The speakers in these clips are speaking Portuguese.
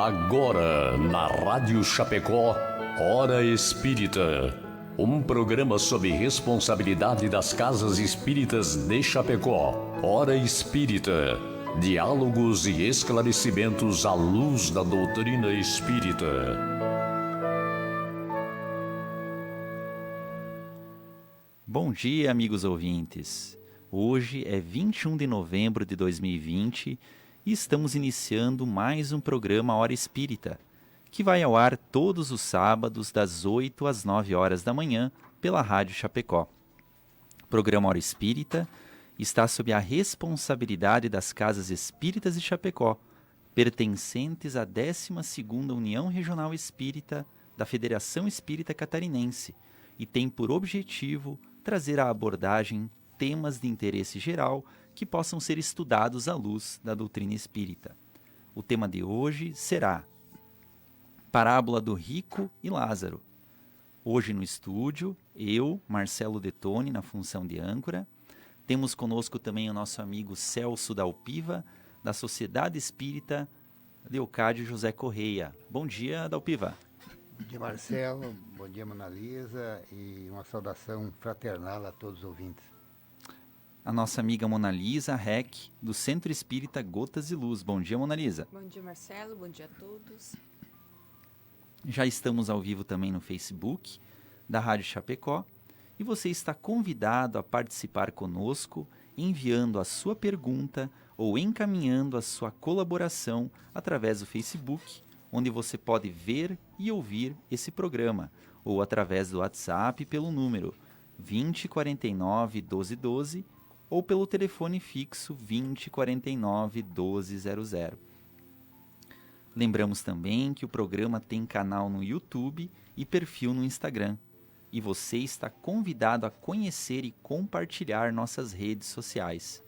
Agora, na Rádio Chapecó, Hora Espírita. Um programa sob responsabilidade das Casas Espíritas de Chapecó. Hora Espírita. Diálogos e esclarecimentos à luz da doutrina espírita. Bom dia, amigos ouvintes. Hoje é 21 de novembro de 2020 e estamos iniciando mais um programa Hora Espírita, que vai ao ar todos os sábados das 8 às 9 horas da manhã pela Rádio Chapecó. O programa Hora Espírita está sob a responsabilidade das Casas Espíritas de Chapecó, pertencentes à 12ª União Regional Espírita da Federação Espírita Catarinense, e tem por objetivo trazer à abordagem temas de interesse geral que possam ser estudados à luz da doutrina espírita. O tema de hoje será Parábola do Rico e Lázaro. Hoje no estúdio, eu, Marcelo Detoni, na função de âncora. Temos conosco também o nosso amigo Celso Dalpiva, da Sociedade Espírita Leocádio José Correia. Bom dia, Dalpiva. Bom dia, Marcelo. Bom dia, Mona Lisa. E uma saudação fraternal a todos os ouvintes. A nossa amiga Mona Lisa Reck, do Centro Espírita Gotas de Luz. Bom dia, Mona Lisa. Bom dia, Marcelo. Bom dia a todos. Já estamos ao vivo também no Facebook da Rádio Chapecó e você está convidado a participar conosco enviando a sua pergunta ou encaminhando a sua colaboração através do Facebook, onde você pode ver e ouvir esse programa, ou através do WhatsApp pelo número 2049 1212 ou pelo telefone fixo 2049 1200. Lembramos também que o programa tem canal no YouTube e perfil no Instagram, e você está convidado a conhecer e compartilhar nossas redes sociais.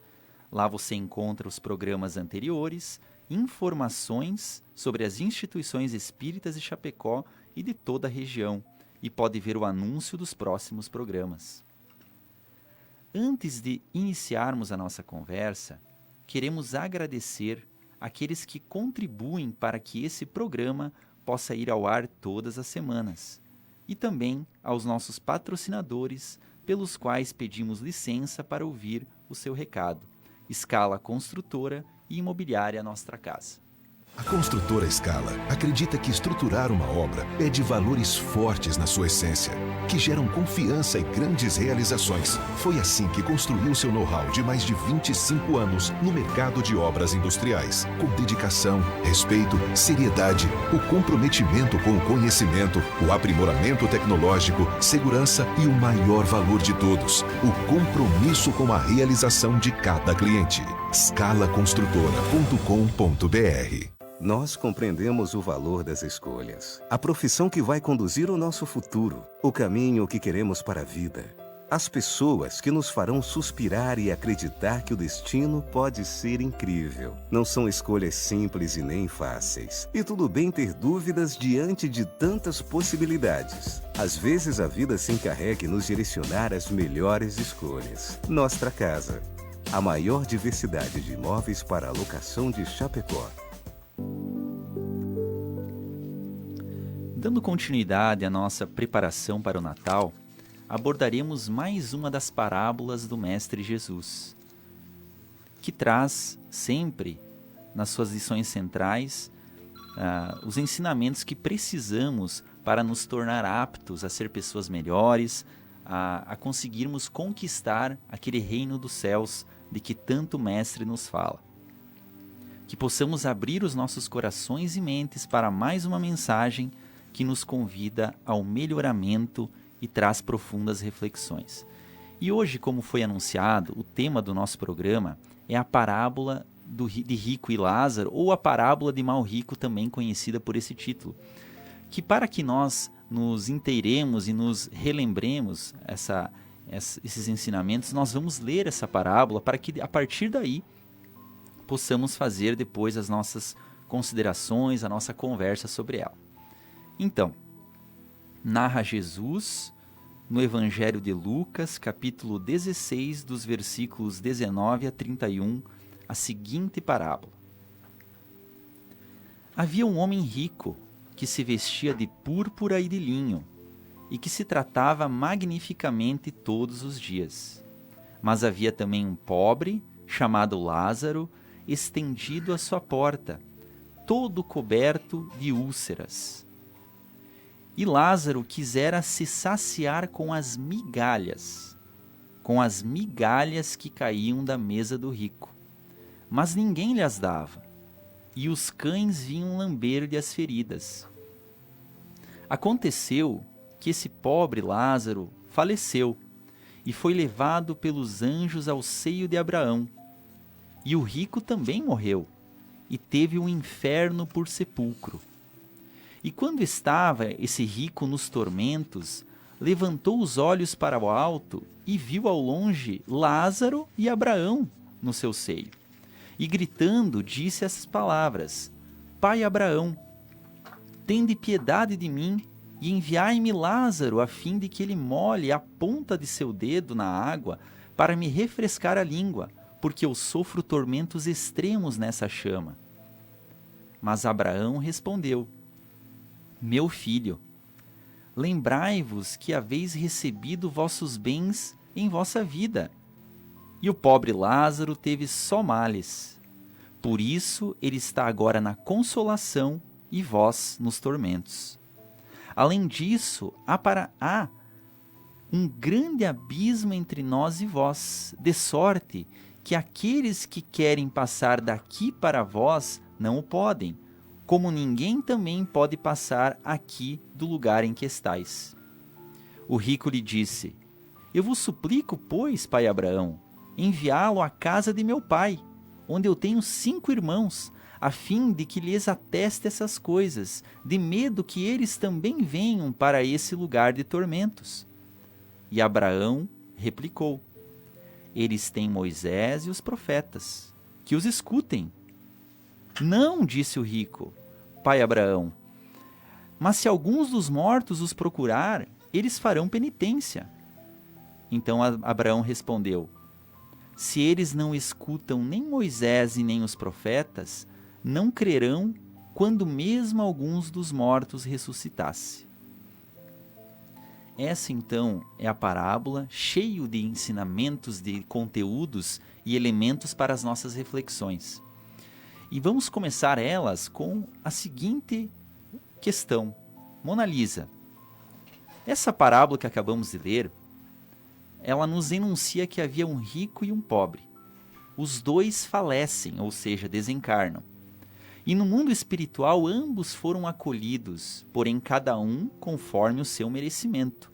Lá você encontra os programas anteriores, informações sobre as instituições espíritas de Chapecó e de toda a região, e pode ver o anúncio dos próximos programas. Antes de iniciarmos a nossa conversa, queremos agradecer aqueles que contribuem para que esse programa possa ir ao ar todas as semanas, e também aos nossos patrocinadores, pelos quais pedimos licença para ouvir o seu recado. Scala Construtora e Imobiliária Nostra Casa. A construtora Scala acredita que estruturar uma obra pede valores fortes na sua essência, que geram confiança e grandes realizações. Foi assim que construiu seu know-how de mais de 25 anos no mercado de obras industriais, com dedicação, respeito, seriedade, o comprometimento com o conhecimento, o aprimoramento tecnológico, segurança e o maior valor de todos, o compromisso com a realização de cada cliente. scalaconstrutora.com.br. Nós compreendemos o valor das escolhas, a profissão que vai conduzir o nosso futuro, o caminho que queremos para a vida, as pessoas que nos farão suspirar e acreditar que o destino pode ser incrível. Não são escolhas simples e nem fáceis. E tudo bem ter dúvidas diante de tantas possibilidades. Às vezes a vida se encarrega em nos direcionar às melhores escolhas. Nostra Casa, a maior diversidade de imóveis para alocação de Chapecó. Dando continuidade à nossa preparação para o Natal, abordaremos mais uma das parábolas do Mestre Jesus, que traz sempre, nas suas lições centrais, os ensinamentos que precisamos para nos tornar aptos a ser pessoas melhores, a conseguirmos conquistar aquele reino dos céus de que tanto o Mestre nos fala. Que possamos abrir os nossos corações e mentes para mais uma mensagem que nos convida ao melhoramento e traz profundas reflexões. E hoje, como foi anunciado, o tema do nosso programa é a parábola de Rico e Lázaro, ou a parábola de Mal Rico, também conhecida por esse título. Que para que nós nos inteiremos e nos relembremos esses ensinamentos, nós vamos ler essa parábola para que, a partir daí, possamos fazer depois as nossas considerações, a nossa conversa sobre ela. Então, narra Jesus, no Evangelho de Lucas, capítulo 16, dos versículos 19 a 31, a seguinte parábola. Havia um homem rico que se vestia de púrpura e de linho e que se tratava magnificamente todos os dias. Mas havia também um pobre, chamado Lázaro, estendido à sua porta, todo coberto de úlceras. E Lázaro quisera se saciar com as migalhas que caíam da mesa do rico. Mas ninguém lhe as dava, e os cães vinham lamber-lhe as feridas. Aconteceu que esse pobre Lázaro faleceu e foi levado pelos anjos ao seio de Abraão. E o rico também morreu, e teve o inferno por sepulcro. E quando estava esse rico nos tormentos, levantou os olhos para o alto e viu ao longe Lázaro e Abraão no seu seio. E gritando, disse essas palavras: Pai Abraão, tende piedade de mim e enviai-me Lázaro, a fim de que ele molhe a ponta de seu dedo na água para me refrescar a língua, porque eu sofro tormentos extremos nessa chama. Mas Abraão respondeu: Meu filho, lembrai-vos que haveis recebido vossos bens em vossa vida, e o pobre Lázaro teve só males. Por isso ele está agora na consolação e vós nos tormentos. Além disso, há um grande abismo entre nós e vós, de sorte que aqueles que querem passar daqui para vós não o podem, como ninguém também pode passar aqui do lugar em que estais. O rico lhe disse: Eu vos suplico, pois, pai Abraão, enviá-lo à casa de meu pai, onde eu tenho 5 irmãos, a fim de que lhes ateste essas coisas, de medo que eles também venham para esse lugar de tormentos. E Abraão replicou: Eles têm Moisés e os profetas, que os escutem. Não, disse o rico, pai Abraão, mas se alguns dos mortos os procurar, eles farão penitência. Então Abraão respondeu: Se eles não escutam nem Moisés e nem os profetas, não crerão quando mesmo alguns dos mortos ressuscitasse. Essa então é a parábola, cheio de ensinamentos, de conteúdos e elementos para as nossas reflexões. E vamos começar elas com a seguinte questão. Mona Lisa, essa parábola que acabamos de ler, ela nos enuncia que havia um rico e um pobre. Os dois falecem, ou seja, desencarnam. E no mundo espiritual ambos foram acolhidos, porém cada um conforme o seu merecimento.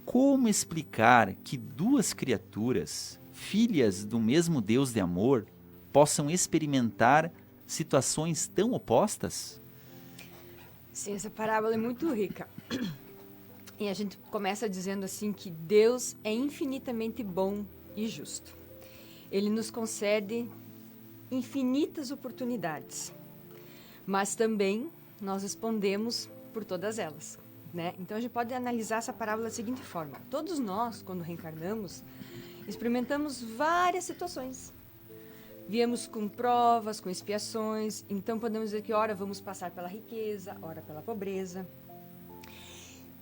Como explicar que 2 criaturas, filhas do mesmo Deus de amor, possam experimentar situações tão opostas? Sim, essa parábola é muito rica. E a gente começa dizendo assim que Deus é infinitamente bom e justo. Ele nos concede infinitas oportunidades, mas também nós respondemos por todas elas, né? Então a gente pode analisar essa parábola da seguinte forma: todos nós, quando reencarnamos, experimentamos várias situações. Viemos com provas, com expiações, então podemos dizer que ora vamos passar pela riqueza, ora pela pobreza.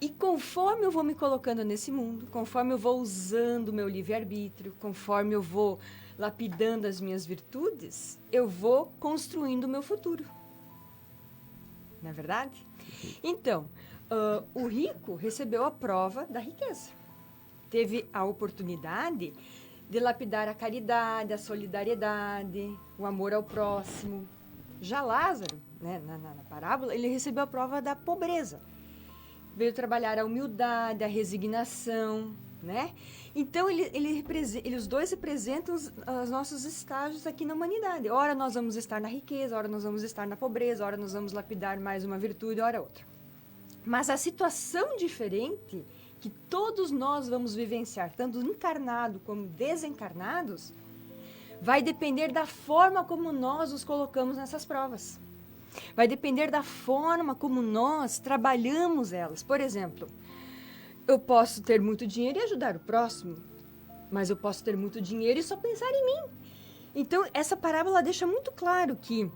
E conforme eu vou me colocando nesse mundo, conforme eu vou usando o meu livre-arbítrio, conforme eu vou lapidando as minhas virtudes, eu vou construindo o meu futuro. Não é verdade? Então, o rico recebeu a prova da riqueza. Teve a oportunidade de lapidar a caridade, a solidariedade, o amor ao próximo. Já Lázaro, né, na parábola, ele recebeu a prova da pobreza. Veio trabalhar a humildade, a resignação, né? Então, os dois representam os nossos estágios aqui na humanidade. Ora nós vamos estar na riqueza, ora nós vamos estar na pobreza, ora nós vamos lapidar mais uma virtude, ora outra. Mas a situação diferente que todos nós vamos vivenciar, tanto encarnados como desencarnados, vai depender da forma como nós nos colocamos nessas provas. Vai depender da forma como nós trabalhamos elas. Por exemplo, eu posso ter muito dinheiro e ajudar o próximo, mas eu posso ter muito dinheiro e só pensar em mim. Então, essa parábola deixa muito claro que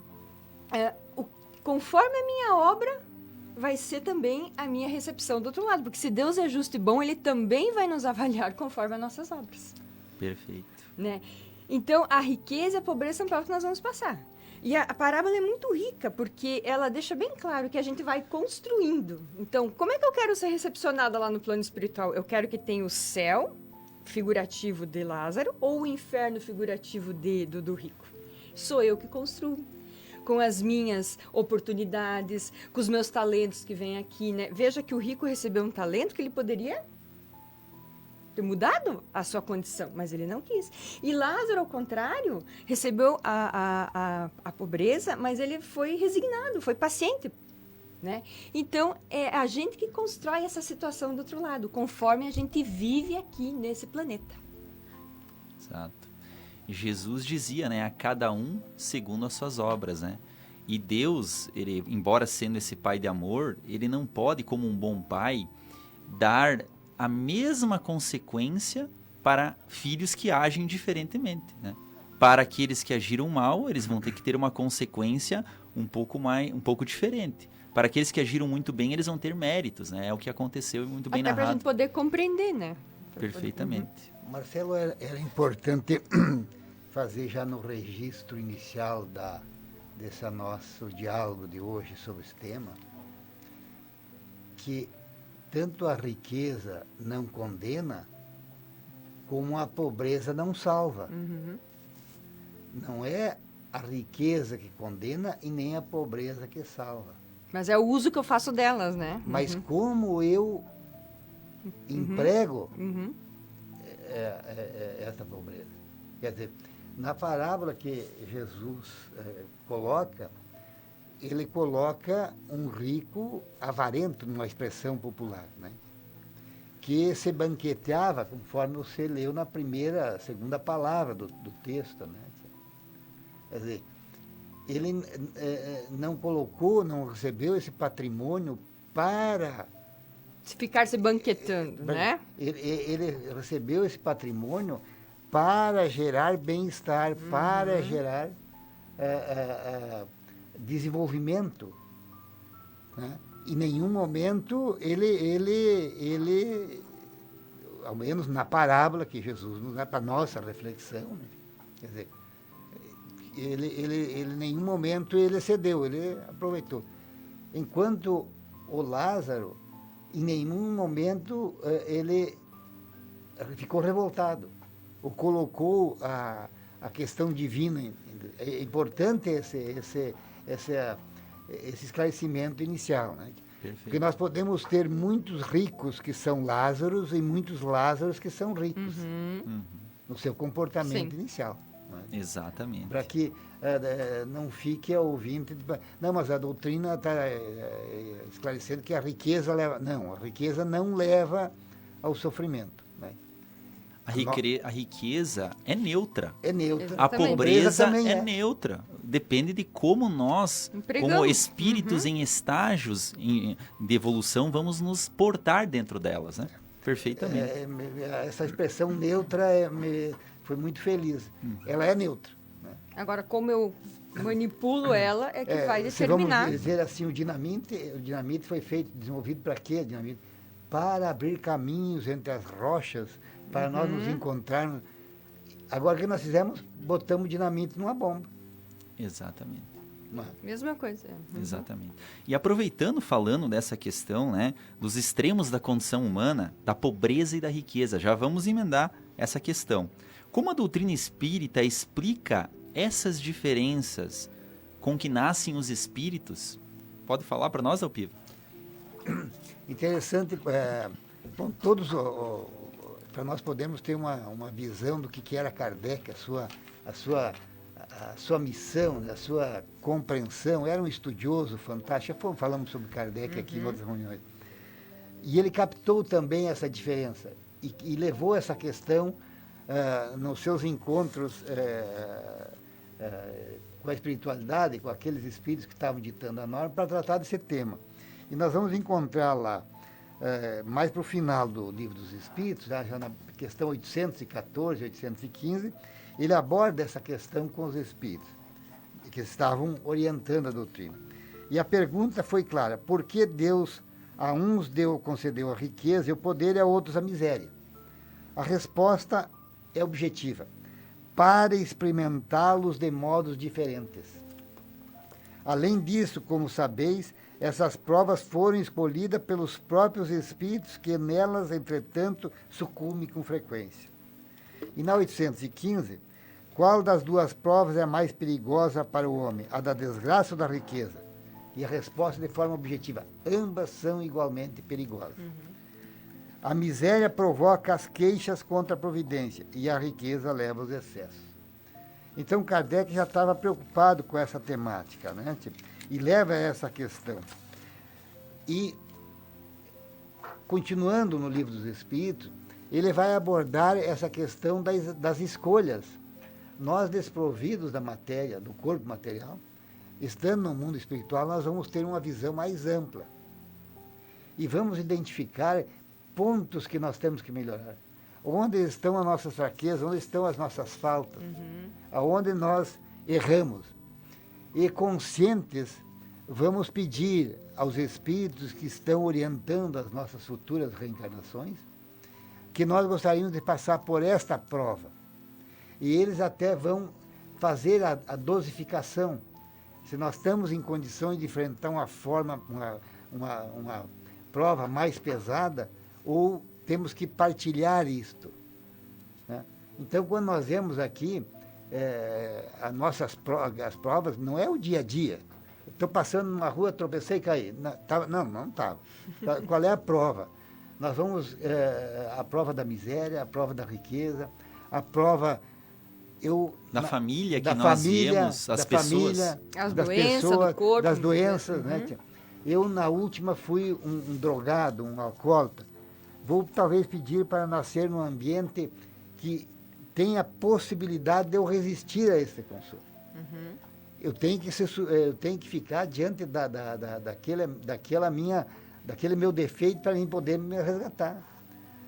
conforme a minha obra, vai ser também a minha recepção do outro lado. Porque se Deus é justo e bom, Ele também vai nos avaliar conforme as nossas obras. Perfeito. Né? Então, a riqueza e a pobreza são provas que nós vamos passar. E a parábola é muito rica, porque ela deixa bem claro que a gente vai construindo. Então, como é que eu quero ser recepcionada lá no plano espiritual? Eu quero que tenha o céu, figurativo de Lázaro, ou o inferno figurativo do rico? Sou eu que construo. Com as minhas oportunidades, com os meus talentos que vêm aqui, né? Veja que o rico recebeu um talento que ele poderia ter mudado a sua condição, mas ele não quis. E Lázaro, ao contrário, recebeu a pobreza, mas ele foi resignado, foi paciente, né? Então, é a gente que constrói essa situação do outro lado, conforme a gente vive aqui nesse planeta. Exato. Jesus dizia, né, a cada um segundo as suas obras, né? E Deus, ele, embora sendo esse pai de amor, ele não pode, como um bom pai, dar a mesma consequência para filhos que agem diferentemente, né? Para aqueles que agiram mal, eles vão ter que ter uma consequência um pouco diferente. Para aqueles que agiram muito bem, eles vão ter méritos, né? É o que aconteceu e muito bem Até para a narrado. gente poder compreender, né? Perfeitamente. Marcelo, era importante fazer já no registro inicial desse nosso diálogo de hoje sobre esse tema, que tanto a riqueza não condena, como a pobreza não salva. Não é a riqueza que condena e nem a pobreza que salva. Mas é o uso que eu faço delas, né? Mas como eu emprego Uhum. essa pobreza. Quer dizer, na parábola que Jesus coloca, ele coloca um rico avarento, numa expressão popular, né? Que se banqueteava, conforme você leu na segunda palavra do texto, né? Quer dizer, ele não recebeu esse patrimônio para... Ficar se banquetando, né? Ele recebeu esse patrimônio para gerar bem-estar, para gerar desenvolvimento, né? Em nenhum momento ele, ao menos na parábola que Jesus nos dá para nossa reflexão, né? Quer dizer, ele em nenhum momento ele cedeu, ele aproveitou. Enquanto o Lázaro, em nenhum momento ele ficou revoltado, ou colocou a questão divina. É importante esse esclarecimento inicial, né? Perfeito. Porque nós podemos ter muitos ricos que são Lázaros e muitos Lázaros que são ricos no seu comportamento Sim. inicial. Né? Exatamente. Para que não fique a ouvinte... Não, mas a doutrina está esclarecendo que a riqueza leva... Não, a riqueza não leva ao sofrimento. Né? A riqueza é neutra. É neutra. A Exatamente. pobreza também é neutra. Depende de como nós, Empregamos. como espíritos em estágios de evolução, vamos nos portar dentro delas, né? Perfeitamente. Essa expressão neutra foi muito feliz. Ela é neutra. Né? Agora, como eu manipulo ela, é que vai Se vamos determinar. dizer assim, o dinamite foi desenvolvido para quê? Dinamite? Para abrir caminhos entre as rochas, para nós nos encontrarmos. Agora, o que nós fizemos? Botamos dinamite numa bomba. Exatamente. Não é? Mesma coisa. Exatamente. E aproveitando, falando dessa questão, né, dos extremos da condição humana, da pobreza e da riqueza, já vamos emendar essa questão. Como a doutrina espírita explica essas diferenças com que nascem os espíritos? Pode falar para nós, Alpiva? Interessante, bom, para nós podermos ter uma visão do que era Kardec, a sua missão, a sua compreensão. Era um estudioso fantástico. Já falamos sobre Kardec aqui em outras reuniões. E ele captou também essa diferença e levou essa questão nos seus encontros com a espiritualidade, com aqueles espíritos que estavam ditando a norma, para tratar desse tema. E nós vamos encontrar lá, mais para o final do Livro dos Espíritos, já na questão 814, 815, ele aborda essa questão com os espíritos, que estavam orientando a doutrina. E a pergunta foi clara: por que Deus a uns concedeu a riqueza e o poder e a outros a miséria? A resposta é objetiva: para experimentá-los de modos diferentes. Além disso, como sabeis, essas provas foram escolhidas pelos próprios espíritos que nelas, entretanto, sucumbem com frequência. E na 815, qual das duas provas é a mais perigosa para o homem? A da desgraça ou da riqueza? E a resposta de forma objetiva: ambas são igualmente perigosas. A miséria provoca as queixas contra a providência e a riqueza leva aos excessos. Então Kardec já estava preocupado com essa temática, né? E leva a essa questão. E, continuando no Livro dos Espíritos, ele vai abordar essa questão das escolhas. Nós, desprovidos da matéria, do corpo material, estando no mundo espiritual, nós vamos ter uma visão mais ampla. E vamos identificar pontos que nós temos que melhorar. Onde estão as nossas fraquezas, onde estão as nossas faltas, aonde nós erramos. E conscientes, vamos pedir aos espíritos que estão orientando as nossas futuras reencarnações que nós gostaríamos de passar por esta prova. E eles até vão fazer a dosificação. Se nós estamos em condições de enfrentar uma prova mais pesada, ou temos que partilhar isto, né? Então, quando nós vemos aqui, as provas, não é o dia a dia. Estou passando numa rua, tropecei e caí. Não estava. Qual é a prova? Nós vamos, a prova da miséria, a prova da riqueza, a prova... Da família que nós viemos, as pessoas. As doenças do corpo. Das doenças, né? Eu, na última, fui um drogado, um alcoólatra. Vou, talvez, pedir para nascer num ambiente que tenha a possibilidade de eu resistir a esse consumo. Eu tenho que ficar diante daquele meu defeito para mim poder me resgatar.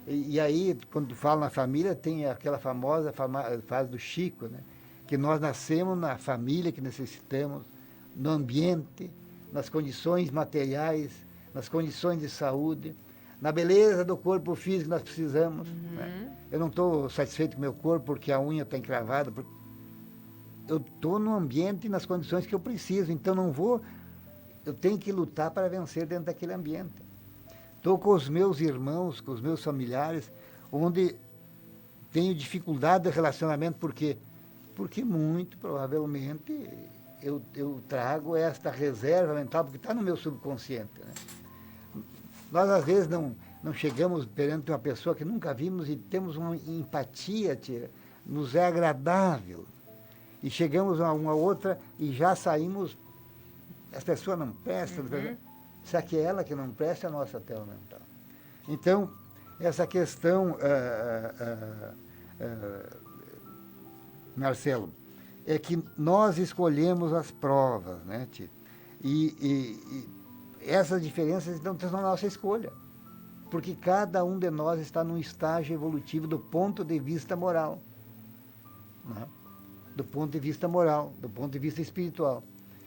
E aí, quando falo na família, tem aquela famosa frase do Chico, né? Que nós nascemos na família que necessitamos, no ambiente, nas condições materiais, nas condições de saúde, na beleza do corpo físico que nós precisamos. Né? Eu não estou satisfeito com o meu corpo porque a unha está encravada. Eu estou no ambiente e nas condições que eu preciso, então eu tenho que lutar para vencer dentro daquele ambiente. Estou com os meus irmãos, com os meus familiares, onde tenho dificuldade de relacionamento. Por quê? Porque muito provavelmente eu trago esta reserva mental, porque está no meu subconsciente. Né? Nós, às vezes, não chegamos perante uma pessoa que nunca vimos e temos uma empatia, nos é agradável. E chegamos a uma outra e já saímos, as pessoas não prestam, será que é ela que não presta a nossa tela mental? Então, essa questão, Marcelo, é que nós escolhemos as provas, né, Tito? E essas diferenças estão na nossa escolha, porque cada um de nós está num estágio evolutivo do ponto de vista moral, né? Do ponto de vista moral, do ponto de vista espiritual.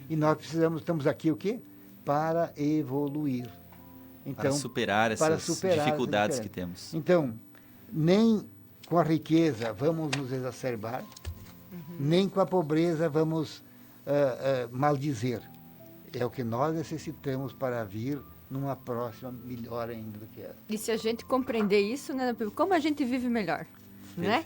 E nós estamos aqui o quê? Para evoluir. Então, para superar essas dificuldades que temos. Então, nem com a riqueza vamos nos exacerbar, nem com a pobreza vamos maldizer. É o que nós necessitamos para vir numa próxima melhor ainda do que essa. E se a gente compreender isso, né, como a gente vive melhor, né?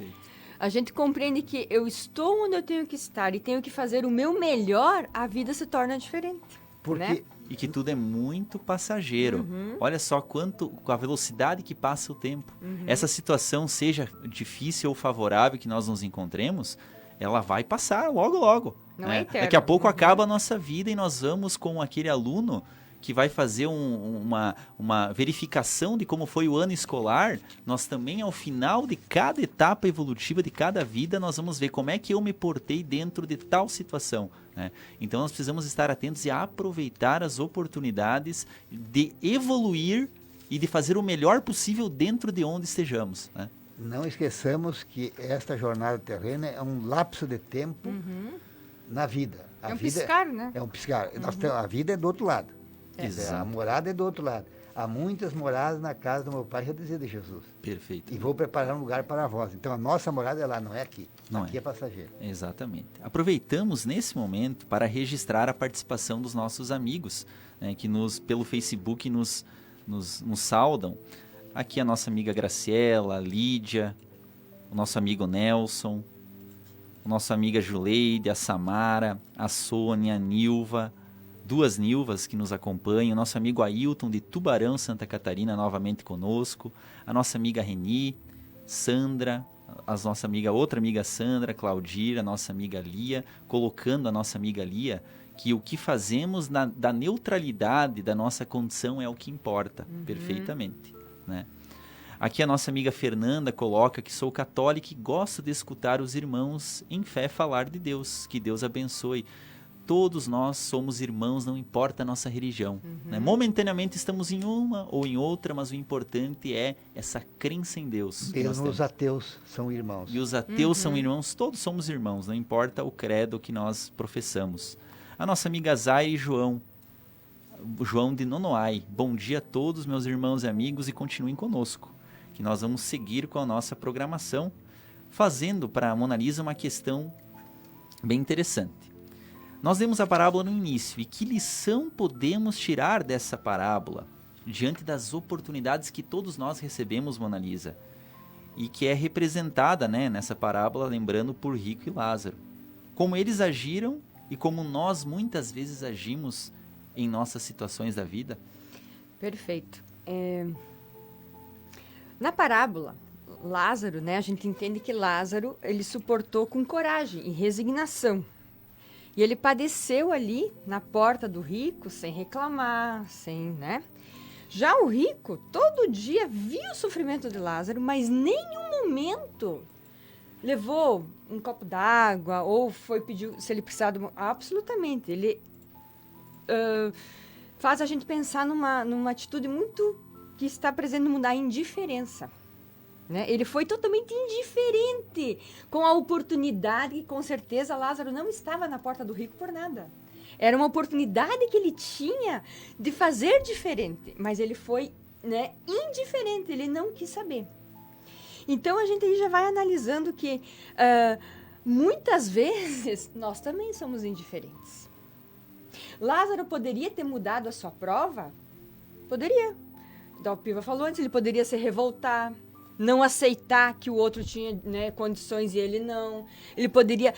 A gente compreende que eu estou onde eu tenho que estar e tenho que fazer o meu melhor, a vida se torna diferente. Porque... Né? E que tudo é muito passageiro. Olha só com a velocidade que passa o tempo. Essa situação, seja difícil ou favorável que nós nos encontremos, ela vai passar logo, logo. Não né? é eterno. Daqui a pouco acaba a nossa vida e nós vamos com aquele aluno que vai fazer uma verificação de como foi o ano escolar. Nós também, ao final de cada etapa evolutiva de cada vida, nós vamos ver como é que eu me portei dentro de tal situação. Né? Então, nós precisamos estar atentos e aproveitar as oportunidades de evoluir e de fazer o melhor possível dentro de onde estejamos. Né? Não esqueçamos que esta jornada terrena é um lapso de tempo na vida. A É um vida piscar, né? É um piscar. A vida é do outro lado. Exato. A morada é do outro lado. Há muitas moradas na casa do meu pai, já dizia de Jesus. Perfeito. E vou preparar um lugar para vós. Então a nossa morada é lá, não é aqui. Não aqui é. é passageiro. Exatamente. Aproveitamos nesse momento para registrar a participação dos nossos amigos, né, que pelo Facebook nos saudam. Aqui a nossa amiga Graciela, a Lídia, o nosso amigo Nelson, a nossa amiga Juleide, a Samara, a Sônia, a Nilva, 2 Nilvas que nos acompanham, o nosso amigo Ailton de Tubarão, Santa Catarina, novamente conosco, a nossa amiga Reni, Sandra, outra amiga Sandra, Claudira, a nossa amiga Lia, colocando a nossa amiga Lia que o que fazemos da neutralidade da nossa condição é o que importa, perfeitamente, né? Aqui a nossa amiga Fernanda coloca que sou católica e gosto de escutar os irmãos em fé falar de Deus, que Deus abençoe. Todos nós somos irmãos, não importa a nossa religião, né? Momentaneamente estamos em uma ou em outra, mas o importante é essa crença em Deus. Mesmo os ateus são irmãos. E os ateus são irmãos, todos somos irmãos, não importa o credo que nós professamos. A nossa amiga Zay e João de Nonoai. Bom dia a todos, meus irmãos e amigos, e continuem conosco, que nós vamos seguir com a nossa programação, fazendo para a Mona Lisa uma questão bem interessante. Nós demos a parábola no início, e que lição podemos tirar dessa parábola, diante das oportunidades que todos nós recebemos, Mona Lisa, e que é representada, né, nessa parábola, lembrando, por Rico e Lázaro. Como eles agiram e como nós muitas vezes agimos em nossas situações da vida. Perfeito. Na parábola, Lázaro, né, a gente entende que Lázaro, ele suportou com coragem e resignação. E ele padeceu ali na porta do rico, sem reclamar, né? Já o rico, todo dia via o sofrimento de Lázaro, mas nenhum momento levou um copo d'água ou foi pedir se ele precisava. Absolutamente. Ele faz a gente pensar numa atitude muito que está presente no mundo, a indiferença. Né? Ele foi totalmente indiferente com a oportunidade, e com certeza Lázaro não estava na porta do rico por nada. Era uma oportunidade que ele tinha de fazer diferente, mas ele foi, né, indiferente, ele não quis saber. Então a gente aí já vai analisando que muitas vezes nós também somos indiferentes. Lázaro poderia ter mudado a sua prova? Poderia. O Piva falou antes, ele poderia se revoltar, não aceitar que o outro tinha, né, condições e ele não. Ele poderia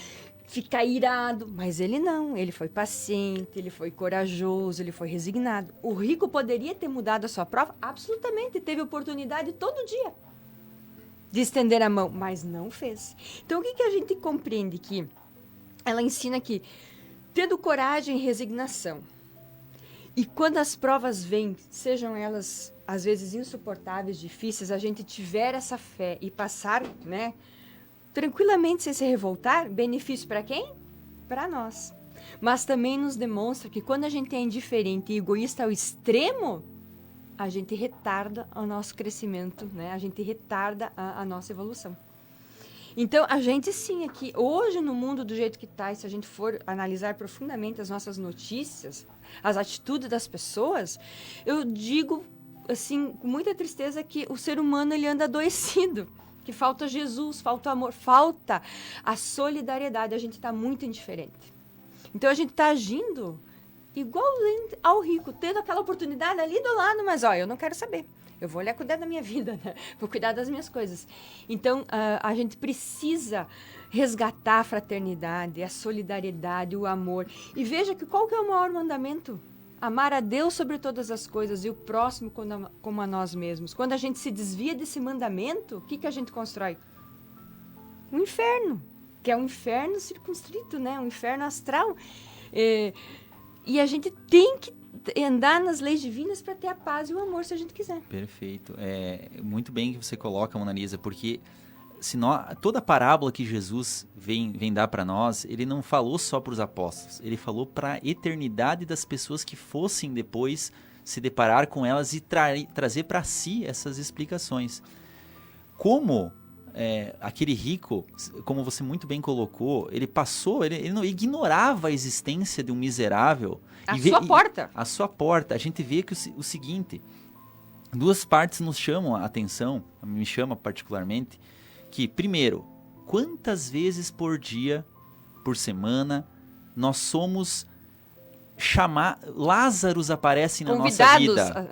ficar irado, mas ele não. Ele foi paciente, ele foi corajoso, ele foi resignado. O rico poderia ter mudado a sua prova? Absolutamente. Teve oportunidade todo dia de estender a mão, mas não fez. Então, o que a gente compreende aqui? Ela ensina que, tendo coragem e resignação, e quando as provas vêm, sejam elas às vezes insuportáveis, difíceis, a gente tiver essa fé e passar, né, tranquilamente sem se revoltar, benefício para quem? Para nós. Mas também nos demonstra que quando a gente é indiferente e egoísta ao extremo, a gente retarda o nosso crescimento, né? A gente retarda a nossa evolução. Então, a gente sim, aqui, hoje no mundo do jeito que está, e se a gente for analisar profundamente as nossas notícias, as atitudes das pessoas, eu digo, assim, com muita tristeza, que o ser humano, ele anda adoecido, que falta Jesus, falta amor, falta a solidariedade, a gente está muito indiferente. Então, a gente está agindo igual ao rico, tendo aquela oportunidade ali do lado, mas, ó, eu não quero saber. Eu vou olhar, cuidar da minha vida, né? Vou cuidar das minhas coisas. Então, a gente precisa resgatar a fraternidade, a solidariedade, o amor. E veja que qual que é o maior mandamento? Amar a Deus sobre todas as coisas e o próximo como a nós mesmos. Quando a gente se desvia desse mandamento, o que a gente constrói? Um inferno, que é um inferno circunscrito, né? Um inferno astral. E a gente tem que andar nas leis divinas para ter a paz e o amor, se a gente quiser. Perfeito. É muito bem que você coloca, Mona Lisa, porque toda a parábola que Jesus vem dar para nós, ele não falou só para os apóstolos, ele falou para a eternidade das pessoas que fossem depois se deparar com elas e trazer para si essas explicações. Como aquele rico, como você muito bem colocou, ele passou, ele não ignorava a existência de um miserável. A sua porta. A gente vê que o seguinte, duas partes nos chamam a atenção, me chama particularmente, que, primeiro, quantas vezes por dia, por semana, nós somos Lázaros aparecem na nossa vida.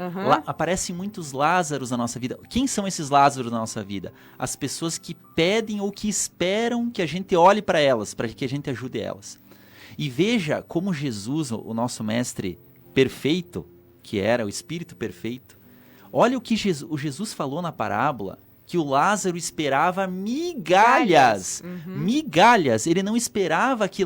Aparecem muitos Lázaros na nossa vida. Quem são esses Lázaros na nossa vida? As pessoas que pedem ou que esperam que a gente olhe para elas, para que a gente ajude elas. E veja como Jesus, o nosso mestre perfeito, que era o Espírito perfeito, olha o que Jesus falou na parábola, que o Lázaro esperava migalhas. Migalhas. Ele não esperava que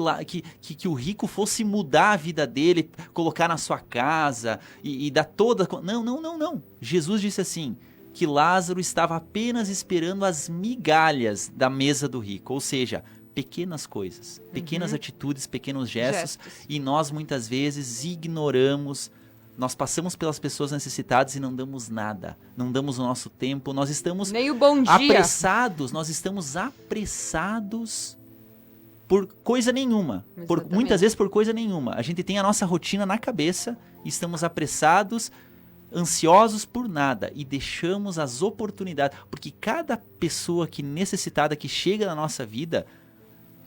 o rico fosse mudar a vida dele, colocar na sua casa e dar toda... Não. Jesus disse assim, que Lázaro estava apenas esperando as migalhas da mesa do rico. Ou seja, pequenas coisas, pequenas atitudes, pequenos gestos. E nós muitas vezes ignoramos. Nós passamos pelas pessoas necessitadas e não damos nada. Não damos o nosso tempo. Nós estamos nem o bom dia. Apressados. Nós estamos apressados por coisa nenhuma. Muitas vezes por coisa nenhuma. A gente tem a nossa rotina na cabeça. Estamos apressados, ansiosos por nada. E deixamos as oportunidades. Porque cada pessoa necessitada que chega na nossa vida,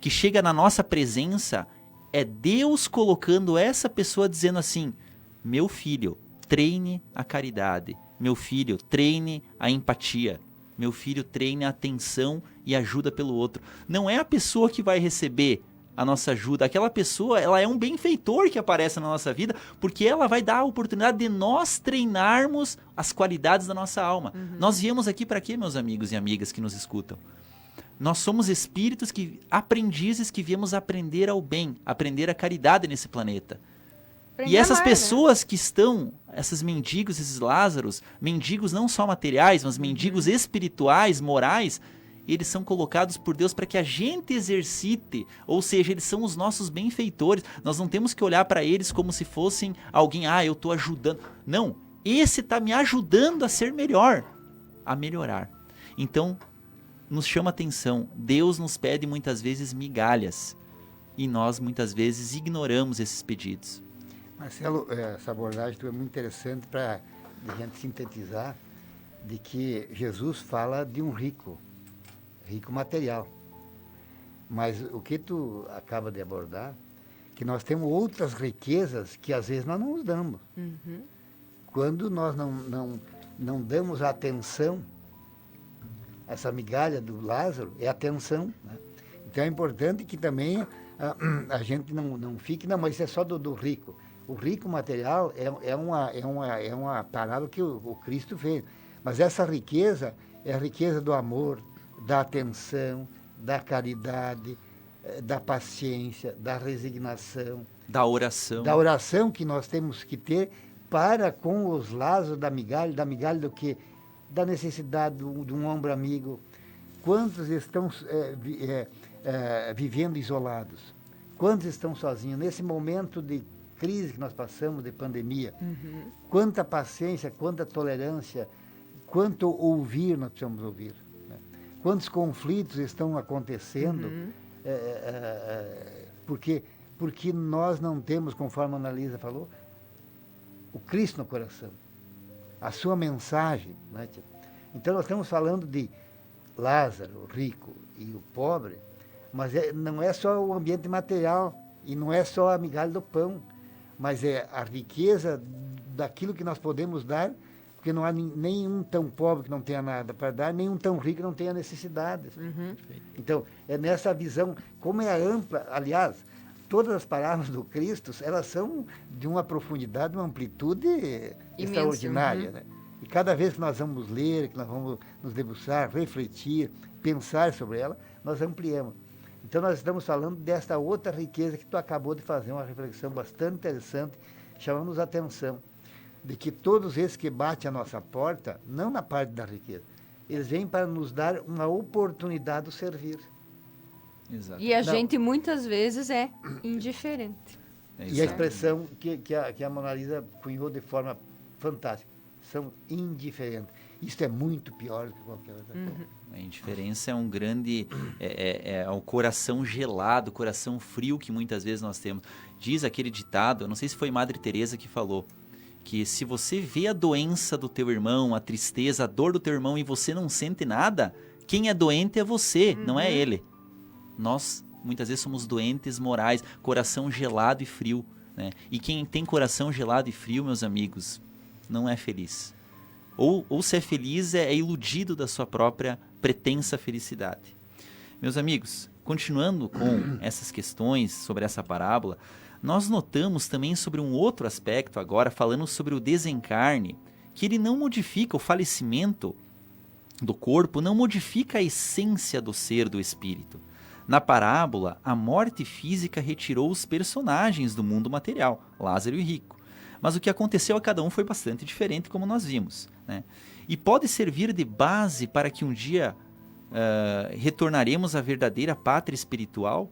que chega na nossa presença, é Deus colocando essa pessoa dizendo assim... Meu filho, treine a caridade. Meu filho, treine a empatia. Meu filho, treine a atenção e ajuda pelo outro. Não é a pessoa que vai receber a nossa ajuda. Aquela pessoa, ela é um benfeitor que aparece na nossa vida, porque ela vai dar a oportunidade de nós treinarmos as qualidades da nossa alma. Nós viemos aqui para quê, meus amigos e amigas que nos escutam? Nós somos espíritos aprendizes que viemos aprender ao bem, aprender a caridade nesse planeta. E essas pessoas que estão, esses mendigos, esses Lázaros, mendigos não só materiais, mas mendigos espirituais, morais, eles são colocados por Deus para que a gente exercite, ou seja, eles são os nossos benfeitores. Nós não temos que olhar para eles como se fossem alguém, eu estou ajudando. Não, esse está me ajudando a ser melhor, a melhorar. Então, nos chama atenção, Deus nos pede muitas vezes migalhas, e nós muitas vezes ignoramos esses pedidos. Marcelo, essa abordagem é muito interessante para a gente sintetizar de que Jesus fala de um rico material. Mas o que tu acaba de abordar, que nós temos outras riquezas que às vezes nós não nos damos. Quando nós não damos atenção, essa migalha do Lázaro é atenção, né? Então é importante que também a gente não fique, mas isso é só do rico. O rico material é uma parábola que o Cristo fez. Mas essa riqueza é a riqueza do amor, da atenção, da caridade, da paciência, da resignação. Da oração. Da oração que nós temos que ter para com os Lázaros da migalha do quê? Da necessidade de um ombro amigo. Quantos estão vivendo isolados? Quantos estão sozinhos? Nesse momento de crise que nós passamos, de pandemia, quanta paciência, quanta tolerância, quanto ouvir nós precisamos ouvir. Né? Quantos conflitos estão acontecendo, porque nós não temos, conforme a Analisa falou, o Cristo no coração, a sua mensagem. Né? Então nós estamos falando de Lázaro, o rico e o pobre, mas não é só o ambiente material e não é só a migalha do pão, mas é a riqueza daquilo que nós podemos dar, porque não há nenhum tão pobre que não tenha nada para dar, nenhum tão rico que não tenha necessidades. Então, é nessa visão, como é ampla, aliás, todas as palavras do Cristo, elas são de uma profundidade, uma amplitude extraordinária. Né? E cada vez que nós vamos ler, que nós vamos nos debruçar, refletir, pensar sobre ela, nós ampliamos. Então, nós estamos falando desta outra riqueza que tu acabou de fazer, uma reflexão bastante interessante, chamamos a atenção de que todos esses que batem a nossa porta, não na parte da riqueza, eles vêm para nos dar uma oportunidade de servir. Exato. E a gente muitas vezes é indiferente. E a expressão que a Mona Lisa cunhou de forma fantástica, são indiferentes. Isso é muito pior do que qualquer outra coisa. A indiferença é um grande... É o coração gelado, o coração frio que muitas vezes nós temos. Diz aquele ditado, eu não sei se foi Madre Teresa que falou, que se você vê a doença do teu irmão, a tristeza, a dor do teu irmão e você não sente nada, quem é doente é você, não é ele. Nós, muitas vezes, somos doentes morais, coração gelado e frio, né? E quem tem coração gelado e frio, meus amigos, não é feliz. Ou se é feliz, é iludido da sua própria pretensa felicidade. Meus amigos, continuando com essas questões sobre essa parábola, nós notamos também sobre um outro aspecto agora, falando sobre o desencarne, que ele não modifica o falecimento do corpo, não modifica a essência do ser do espírito. Na parábola, a morte física retirou os personagens do mundo material, Lázaro e o rico. Mas o que aconteceu a cada um foi bastante diferente, como nós vimos, né? E pode servir de base para que um dia retornaremos à verdadeira pátria espiritual.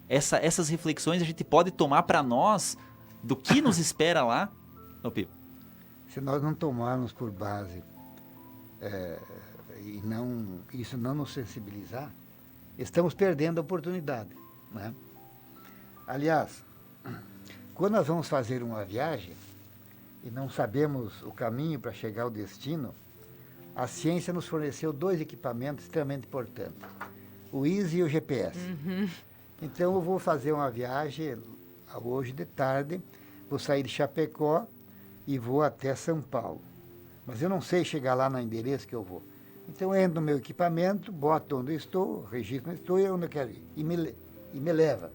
Essas reflexões a gente pode tomar para nós do que nos espera lá. Ô, Pipo. Se nós não tomarmos por base e isso não nos sensibilizar, estamos perdendo a oportunidade, né? Aliás, quando nós vamos fazer uma viagem e não sabemos o caminho para chegar ao destino, a ciência nos forneceu 2 equipamentos extremamente importantes, o Waze e o GPS. Então eu vou fazer uma viagem hoje de tarde, vou sair de Chapecó e vou até São Paulo. Mas eu não sei chegar lá no endereço que eu vou. Então eu entro no meu equipamento, boto onde eu estou, registro onde estou e onde eu quero ir. E me leva.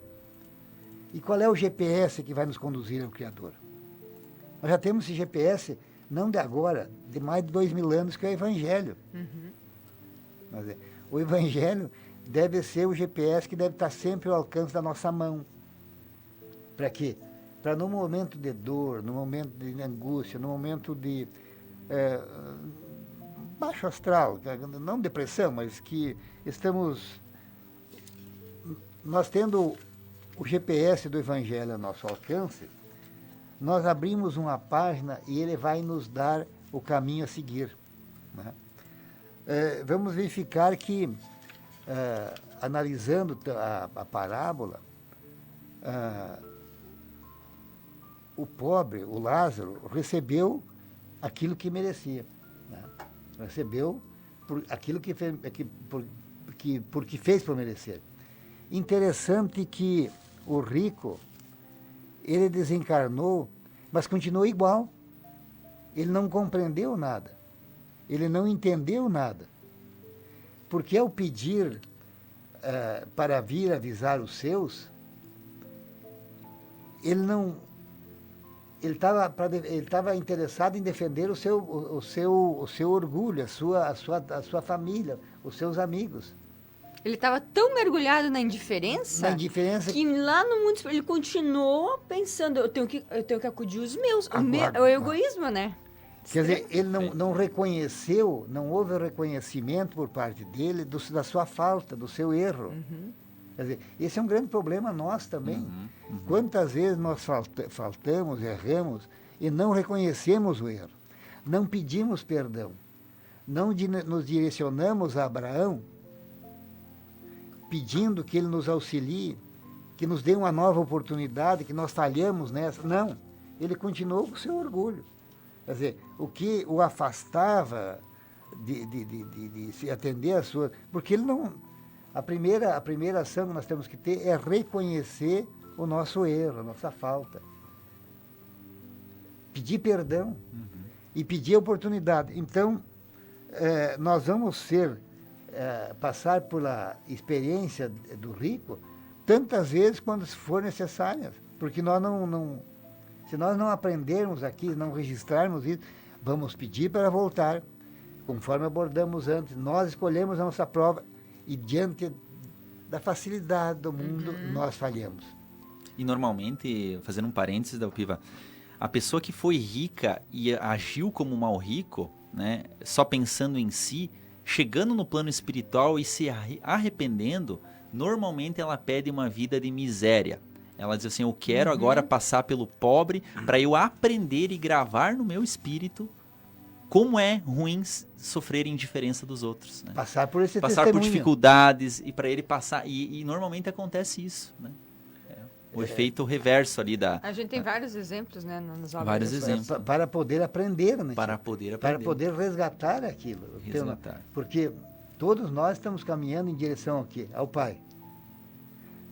E qual é o GPS que vai nos conduzir ao Criador? Nós já temos esse GPS, não de agora, de mais de 2000 anos, que é o Evangelho. Mas, o Evangelho deve ser o GPS que deve estar sempre ao alcance da nossa mão. Para quê? Para no momento de dor, no momento de angústia, no momento de baixo astral, não depressão, mas que nós tendo o GPS do Evangelho ao nosso alcance, nós abrimos uma página e ele vai nos dar o caminho a seguir, né? Vamos verificar que, analisando a parábola, o pobre, o Lázaro, recebeu aquilo que merecia, né? Recebeu por aquilo porque fez por merecer. Interessante que o rico, ele desencarnou, mas continuou igual. Ele não compreendeu nada. Ele não entendeu nada. Porque ao pedir para vir avisar os seus, ele estava interessado em defender o seu orgulho, a sua família, os seus amigos. Ele estava tão mergulhado na indiferença que lá no mundo ele continuou pensando, eu tenho que acudir os meus, o egoísmo, né? Quer dizer, ele não reconheceu, não houve reconhecimento por parte dele da sua falta, do seu erro. Quer dizer, esse é um grande problema nosso também. Quantas vezes nós faltamos, erramos e não reconhecemos o erro, não pedimos perdão, não nos direcionamos a Abraão, pedindo que ele nos auxilie, que nos dê uma nova oportunidade, que nós falhamos nessa. Não, ele continuou com o seu orgulho. Quer dizer, o que o afastava de se atender às suas... Porque ele não... A primeira ação que nós temos que ter é reconhecer o nosso erro, a nossa falta. Pedir perdão e pedir oportunidade. Então, nós vamos passar pela experiência do rico tantas vezes quando for necessárias. Porque nós se nós não aprendermos aqui, não registrarmos isso, vamos pedir para voltar, conforme abordamos antes. Nós escolhemos a nossa prova e diante da facilidade do mundo, nós falhamos. E normalmente, fazendo um parênteses da Upiva, a pessoa que foi rica e agiu como um mal rico, né, só pensando em si, chegando no plano espiritual e se arrependendo, normalmente ela pede uma vida de miséria. Ela diz assim, eu quero agora passar pelo pobre para eu aprender e gravar no meu espírito como é ruim sofrer indiferença dos outros, né? Passar por esse Passar por testemunho. dificuldades e para ele passar, e normalmente acontece isso, né? O efeito reverso ali A gente tem vários exemplos, né, nas obras. Vários exemplos. Para poder aprender, né? Para poder Para aprender. poder resgatar aquilo. Resgatar. Porque todos nós estamos caminhando em direção ao quê? Ao Pai.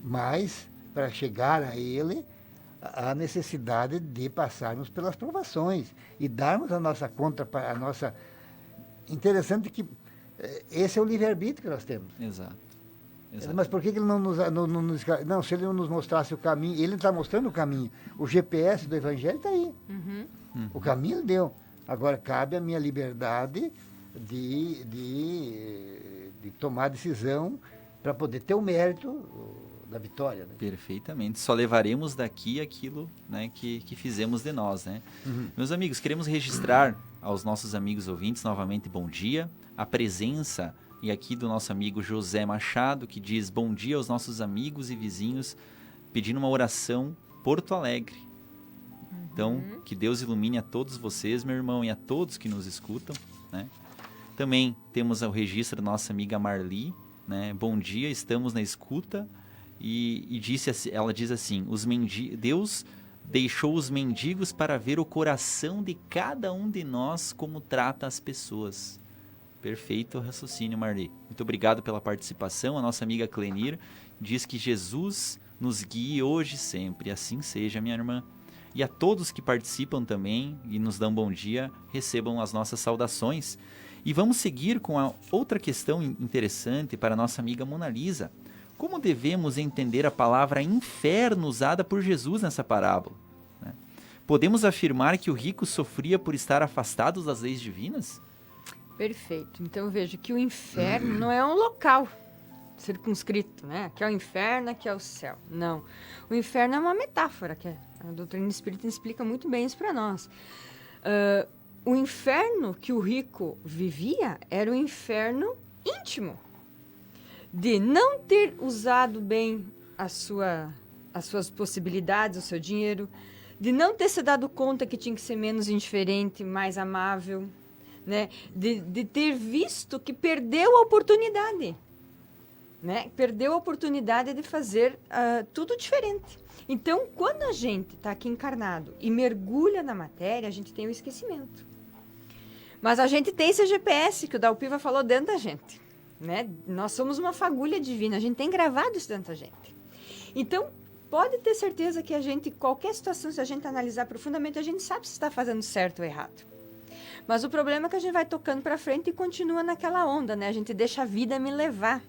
Mas, para chegar a Ele, há necessidade de passarmos pelas provações e darmos a nossa conta, a nossa... Interessante que esse é o livre-arbítrio que nós temos. Exato. Mas por que ele não nos... Não, se ele não nos mostrasse o caminho, ele está mostrando o caminho. O GPS do Evangelho está aí. O caminho ele deu. Agora, cabe a minha liberdade de tomar decisão para poder ter o mérito da vitória. Né? Perfeitamente. Só levaremos daqui aquilo, né, que fizemos de nós, né? Meus amigos, queremos registrar aos nossos amigos ouvintes novamente bom dia, a presença e aqui do nosso amigo José Machado, que diz bom dia aos nossos amigos e vizinhos, pedindo uma oração Porto Alegre. Então, que Deus ilumine a todos vocês, meu irmão, e a todos que nos escutam, né? Também temos o registro da nossa amiga Marli, né? Bom dia, estamos na escuta. Ela diz assim, Deus deixou os mendigos para ver o coração de cada um de nós como trata as pessoas. Perfeito raciocínio, Marli. Muito obrigado pela participação. A nossa amiga Clenir diz que Jesus nos guie hoje e sempre. Assim seja, minha irmã. E a todos que participam também e nos dão bom dia, recebam as nossas saudações. E vamos seguir com a outra questão interessante para a nossa amiga Mona Lisa. Como devemos entender a palavra inferno usada por Jesus nessa parábola? Né? Podemos afirmar que o rico sofria por estar afastado das leis divinas? Perfeito. Então eu vejo que o inferno não é um local circunscrito, né? Aqui é o inferno, aqui é o céu. Não. O inferno é uma metáfora, que a doutrina espírita explica muito bem isso para nós. O inferno que o rico vivia era o inferno íntimo, de não ter usado bem as suas possibilidades, o seu dinheiro, de não ter se dado conta que tinha que ser menos indiferente, mais amável, né? De ter visto que perdeu a oportunidade, né? Perdeu a oportunidade de fazer tudo diferente. Então, quando a gente está aqui encarnado e mergulha na matéria, a gente tem o esquecimento. Mas a gente tem esse GPS que o Dalpiva falou dentro da gente, né? Nós somos uma fagulha divina, a gente tem gravado isso dentro da gente. Então, pode ter certeza que a gente, qualquer situação, se a gente analisar profundamente, a gente sabe se está fazendo certo ou errado. Mas o problema é que a gente vai tocando para frente e continua naquela onda, né? A gente deixa a vida me levar.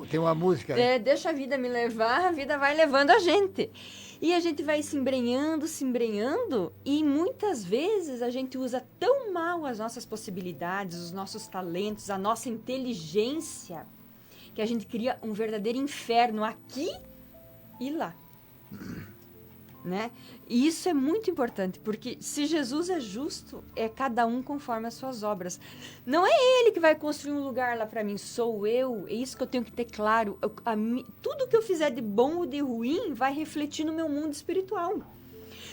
Tem uma música. Deixa a vida me levar, a vida vai levando a gente. E a gente vai se embrenhando, e muitas vezes a gente usa tão mal as nossas possibilidades, os nossos talentos, a nossa inteligência, que a gente cria um verdadeiro inferno aqui e lá. Né? E isso é muito importante, porque se Jesus é justo, é cada um conforme as suas obras. Não é ele que vai construir um lugar lá para mim, sou eu. É isso que eu tenho que ter claro. Tudo que eu fizer de bom ou de ruim vai refletir no meu mundo espiritual.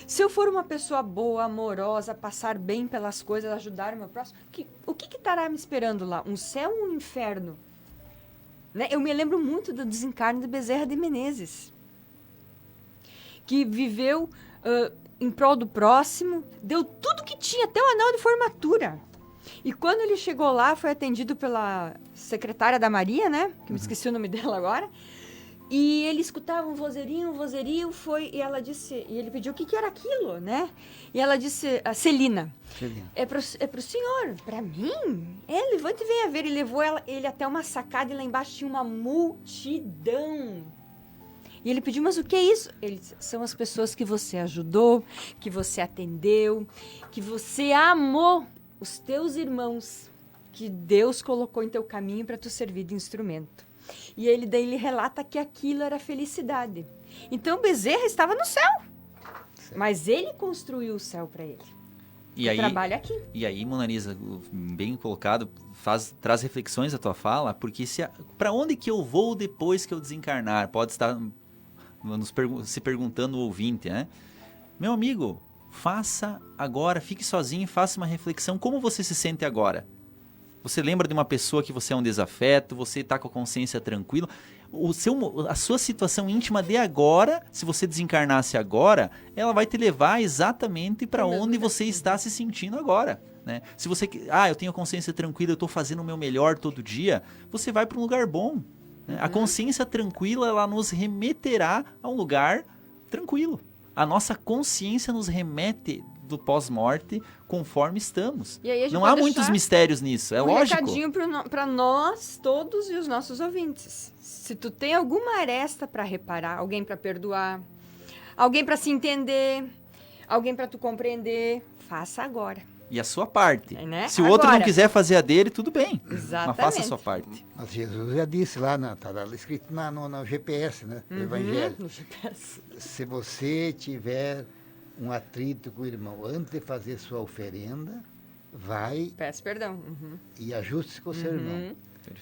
Se eu for uma pessoa boa, amorosa, passar bem pelas coisas, ajudar o meu próximo, o que estará me esperando lá? Um céu ou um inferno? Né? Eu me lembro muito do desencarne de Bezerra de Menezes, que viveu em prol do próximo, deu tudo que tinha, até o anel de formatura. E quando ele chegou lá, foi atendido pela secretária da Maria, né? Que me esqueci o nome dela agora. E ele escutava um vozerio, e ela disse, e ele pediu o que era aquilo, né? E ela disse, Celina. É pro senhor, para mim? Levante e venha ver. E levou ele até uma sacada e lá embaixo tinha uma multidão. E ele pediu, mas o que é isso? Ele disse, são as pessoas que você ajudou, que você atendeu, que você amou, os teus irmãos, que Deus colocou em teu caminho para tu servir de instrumento. E daí ele relata que aquilo era felicidade. Então Bezerra estava no céu, mas ele construiu o céu para ele. E aí, trabalha aqui. E aí, Mona Lisa, bem colocado, traz reflexões à tua fala, porque para onde que eu vou depois que eu desencarnar? Pode estar se perguntando o ouvinte, né? Meu amigo, faça agora, fique sozinho e faça uma reflexão. Como você se sente agora? Você lembra de uma pessoa que você é um desafeto, você está com a consciência tranquila? A sua situação íntima de agora, se você desencarnasse agora, ela vai te levar exatamente para onde você está se sentindo agora. Né? Se você, eu tenho a consciência tranquila, eu estou fazendo o meu melhor todo dia, você vai para um lugar bom. Né? A consciência tranquila, ela nos remeterá a um lugar tranquilo. A nossa consciência nos remete do pós-morte conforme estamos. E aí a gente não pode há muitos deixar mistérios nisso, é lógico. recadinho para nós todos e os nossos ouvintes. Se tu tem alguma aresta para reparar, alguém para perdoar, alguém para se entender, alguém para tu compreender, faça agora. E a sua parte. Né? Se o outro não quiser fazer a dele, tudo bem. Exatamente. Mas faça a sua parte. Mas Jesus já disse lá, está escrito no GPS, né? Do Evangelho. No GPS. Se você tiver um atrito com o irmão antes de fazer sua oferenda, vai Peço perdão. e ajuste-se com o seu irmão.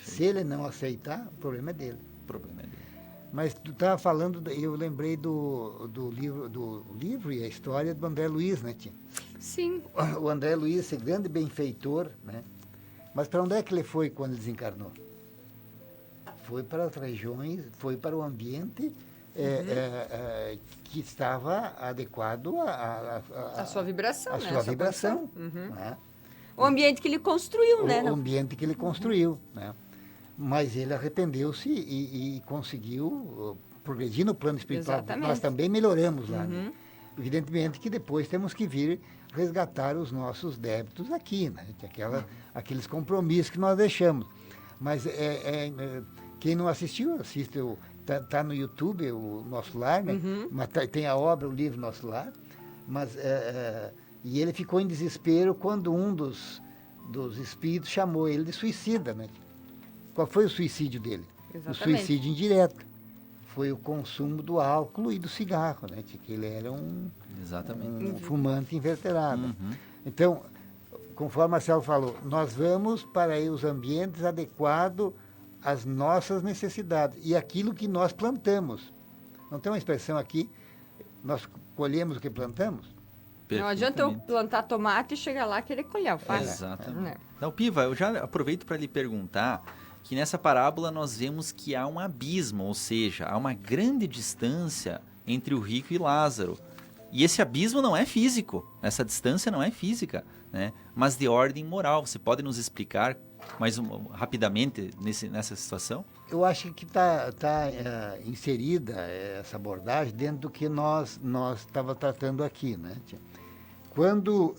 Se ele não aceitar, o problema é dele. O problema é dele. Mas tu estava falando, eu lembrei do livro e a história do André Luiz, né, tia? Sim. O André Luiz, esse grande benfeitor, né? Mas para onde é que ele foi quando ele desencarnou? Foi para as regiões, foi para o ambiente que estava adequado A sua vibração, a né? sua A sua vibração. condição. Né? O ambiente que ele construiu, né? O ambiente que ele construiu, né? Mas ele arrependeu-se e conseguiu progredir no plano espiritual. Exatamente. Nós também melhoramos lá. Né? Evidentemente que depois temos que vir resgatar os nossos débitos aqui, né? Aqueles compromissos que nós deixamos. Mas quem não assistiu, assiste. Está no YouTube, o Nosso Lar, né? Mas tem a obra, o livro Nosso Lar. Mas, e ele ficou em desespero quando um dos espíritos chamou ele de suicida, né? Qual foi o suicídio dele? Exatamente. O suicídio indireto. Foi o consumo do álcool e do cigarro, né? Que ele era um fumante inveterado. Então, conforme a Marcelo falou, nós vamos para os ambientes adequados às nossas necessidades e aquilo que nós plantamos. Não tem uma expressão aqui, nós colhemos o que plantamos? Não adianta eu plantar tomate e chegar lá e querer colher alface. Exatamente. Então, Piva, eu já aproveito para lhe perguntar que nessa parábola nós vemos que há um abismo, ou seja, há uma grande distância entre o rico e Lázaro. E esse abismo não é físico, essa distância não é física, né? Mas de ordem moral. Você pode nos explicar mais rapidamente nessa situação? Eu acho que está inserida essa abordagem dentro do que nós estávamos tratando aqui, né? Quando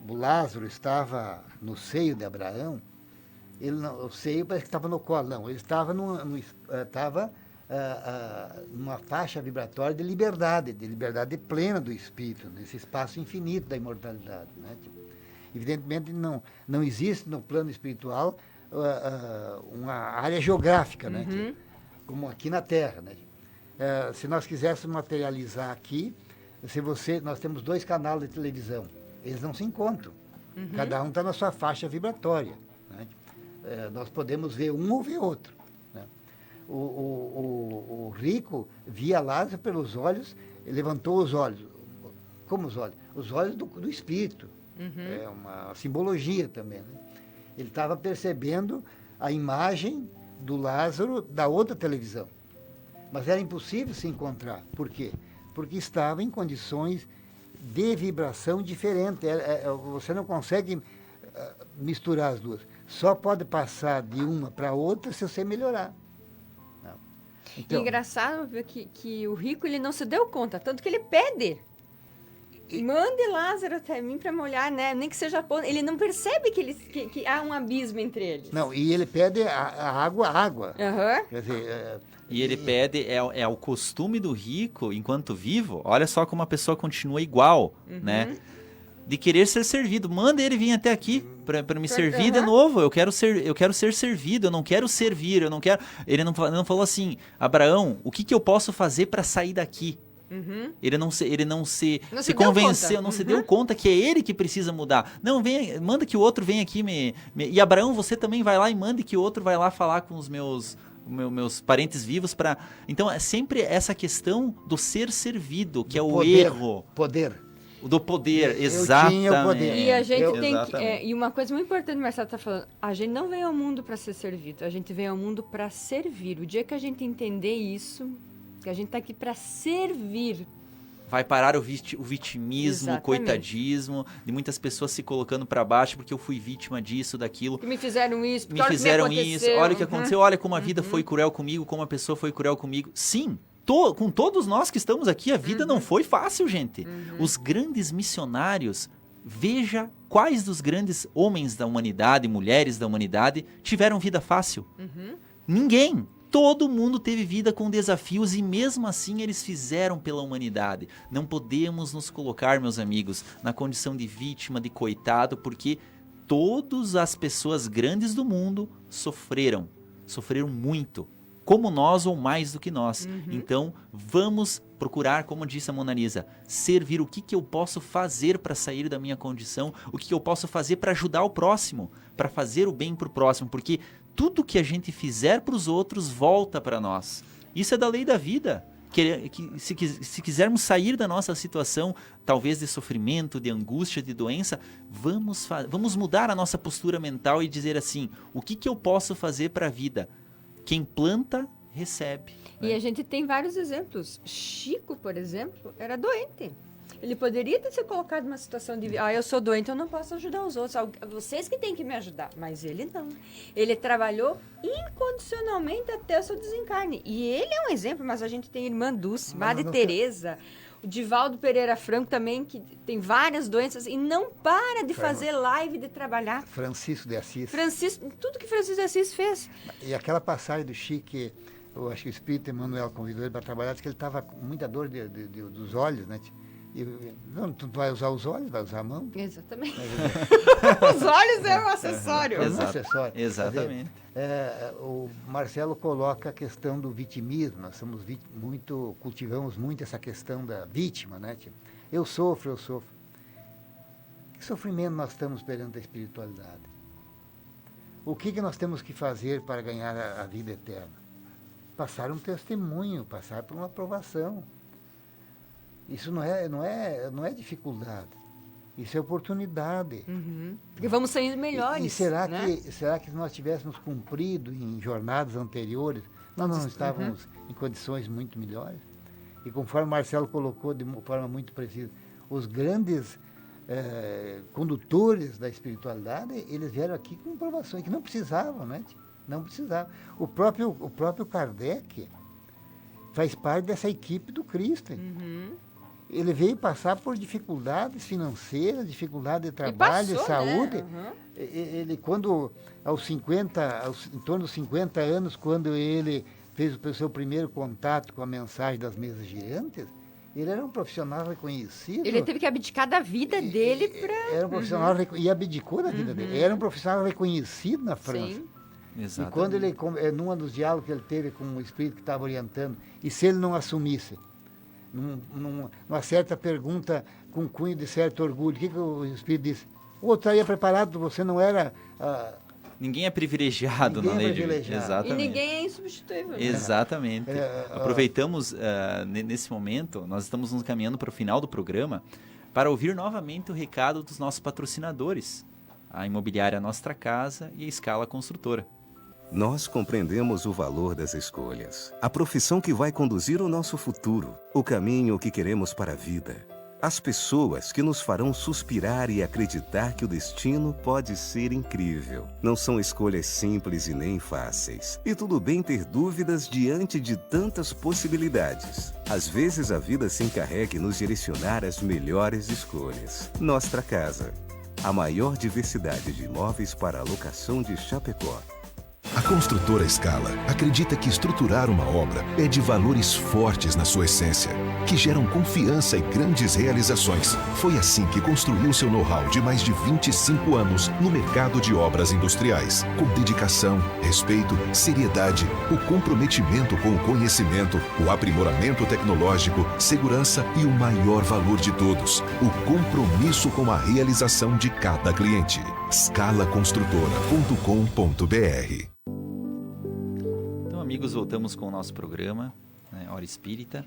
o Lázaro estava no seio de Abraão, o seio parece que estava no colo, não, ele estava numa faixa vibratória de liberdade plena do espírito, nesse espaço infinito da imortalidade, né? Evidentemente não existe no plano espiritual uma área geográfica, né? Como aqui na Terra, né? Se nós quiséssemos materializar aqui, nós temos 2 canais de televisão, eles não se encontram, cada um está na sua faixa vibratória, né? Nós podemos ver um ou ver outro, né? O rico via Lázaro pelos olhos, levantou os olhos. Como os olhos? Os olhos do espírito. É uma simbologia também, né? Ele estava percebendo a imagem do Lázaro da outra televisão. Mas era impossível se encontrar. Por quê? Porque estava em condições de vibração diferente. Você não consegue misturar as duas. Só pode passar de uma para outra se você melhorar. Então, engraçado que o rico ele não se deu conta, tanto que ele pede. Mande Lázaro até mim para molhar, né? Nem que seja... Ele não percebe que há um abismo entre eles. Não, e ele pede a água. Quer dizer, e ele pede, é o costume do rico, enquanto vivo, olha só como a pessoa continua igual, né? De querer ser servido. Manda ele vir até aqui para me servir de novo. Eu quero ser servido, eu não quero servir, eu não quero... Ele não falou assim, Abraão, o que eu posso fazer para sair daqui? Ele não se convenceu, não se deu conta que é ele que precisa mudar. Não, manda que o outro venha aqui e Abraão, você também vai lá e mande que o outro vai lá falar com os meus meus parentes vivos para... Então, é sempre essa questão do ser servido, que é o poder, erro. Do poder, Eu exatamente. tinha o poder. E a gente tem que... Exatamente. e uma coisa muito importante, o Marcelo está falando, a gente não veio ao mundo para ser servido, a gente veio ao mundo para servir. O dia que a gente entender isso, que a gente está aqui para servir... Vai parar o vitimismo, o coitadismo, de muitas pessoas se colocando para baixo porque eu fui vítima disso, daquilo. Que me fizeram isso, Me fizeram isso, olha o que aconteceu, olha como a vida foi cruel comigo, como a pessoa foi cruel comigo. Sim, com todos nós que estamos aqui, a vida não foi fácil, gente. Os grandes missionários, veja quais dos grandes homens da humanidade, mulheres da humanidade, tiveram vida fácil. Ninguém. Todo mundo teve vida com desafios e mesmo assim eles fizeram pela humanidade. Não podemos nos colocar, meus amigos, na condição de vítima, de coitado, porque todas as pessoas grandes do mundo sofreram muito, como nós ou mais do que nós. Então, vamos procurar, como disse a Mona Lisa, servir. O que eu posso fazer para sair da minha condição, o que eu posso fazer para ajudar o próximo, para fazer o bem para o próximo, porque tudo que a gente fizer para os outros volta para nós. Isso é da lei da vida. Se quisermos sair da nossa situação, talvez de sofrimento, de angústia, de doença, vamos mudar a nossa postura mental e dizer assim, o que eu posso fazer para a vida? Quem planta, recebe. E a gente tem vários exemplos. Chico, por exemplo, era doente. Ele poderia ter se colocado numa situação de... eu sou doente, eu não posso ajudar os outros. Vocês que têm que me ajudar. Mas ele não. Ele trabalhou incondicionalmente até o seu desencarne. E ele é um exemplo, mas a gente tem irmã Dulce, Madre Teresa, o Divaldo Pereira Franco também, que tem várias doenças e não para de fazer live, de trabalhar. Francisco de Assis. Tudo que Francisco de Assis fez. E aquela passagem do Chico, eu acho que o Espírito Emmanuel convidou ele para trabalhar, disse que ele estava com muita dor dos olhos, né? Não, tu vai usar os olhos, vai usar a mão. Exatamente. Os olhos é um acessório. Exatamente. O Marcelo coloca a questão do vitimismo. Nós somos cultivamos muito essa questão da vítima, né? Tipo, eu sofro. Que sofrimento nós estamos perante a espiritualidade? O que nós temos que fazer para ganhar a vida eterna? Passar um testemunho, passar por uma aprovação. Isso não é dificuldade, isso é oportunidade. E vamos sair melhores. E será que se nós tivéssemos cumprido em jornadas anteriores, nós não estávamos em condições muito melhores? E conforme Marcelo colocou de uma forma muito precisa, os grandes condutores da espiritualidade, eles vieram aqui com provações que não precisavam, né? Não precisavam. O próprio Kardec faz parte dessa equipe do Cristo. Ele veio passar por dificuldades financeiras, dificuldade de trabalho, de saúde. Né? Ele, quando, em torno dos 50 anos, quando ele fez o seu primeiro contato com a mensagem das mesas girantes, ele era um profissional reconhecido. Ele teve que abdicar da vida dele para... Era um profissional e abdicou da vida dele. Era um profissional reconhecido na França. Sim. Exatamente. E quando ele, num dos diálogos que ele teve com o espírito que estava orientando, e se ele não assumisse, numa certa pergunta com cunho de certo orgulho, o que o espírito disse? O estaria preparado, você não era... Ninguém é privilegiado na lei de vida. Exatamente. E ninguém é insubstituível. Né? Exatamente. Aproveitamos nesse momento, nós estamos nos caminhando para o final do programa, para ouvir novamente o recado dos nossos patrocinadores, a Imobiliária Nostra Casa e a Scala Construtora. Nós compreendemos o valor das escolhas, a profissão que vai conduzir o nosso futuro, o caminho que queremos para a vida, as pessoas que nos farão suspirar e acreditar que o destino pode ser incrível. Não são escolhas simples e nem fáceis. E tudo bem ter dúvidas diante de tantas possibilidades. Às vezes a vida se encarrega em nos direcionar às melhores escolhas. Nostra Casa, a maior diversidade de imóveis para alocação de Chapecó. A construtora Scala acredita que estruturar uma obra pede valores fortes na sua essência, que geram confiança e grandes realizações. Foi assim que construiu seu know-how de mais de 25 anos no mercado de obras industriais, com dedicação, respeito, seriedade, o comprometimento com o conhecimento, o aprimoramento tecnológico, segurança e o maior valor de todos, o compromisso com a realização de cada cliente. scalaconstrutora.com.br. Amigo amigos, voltamos com o nosso programa, né, Hora Espírita.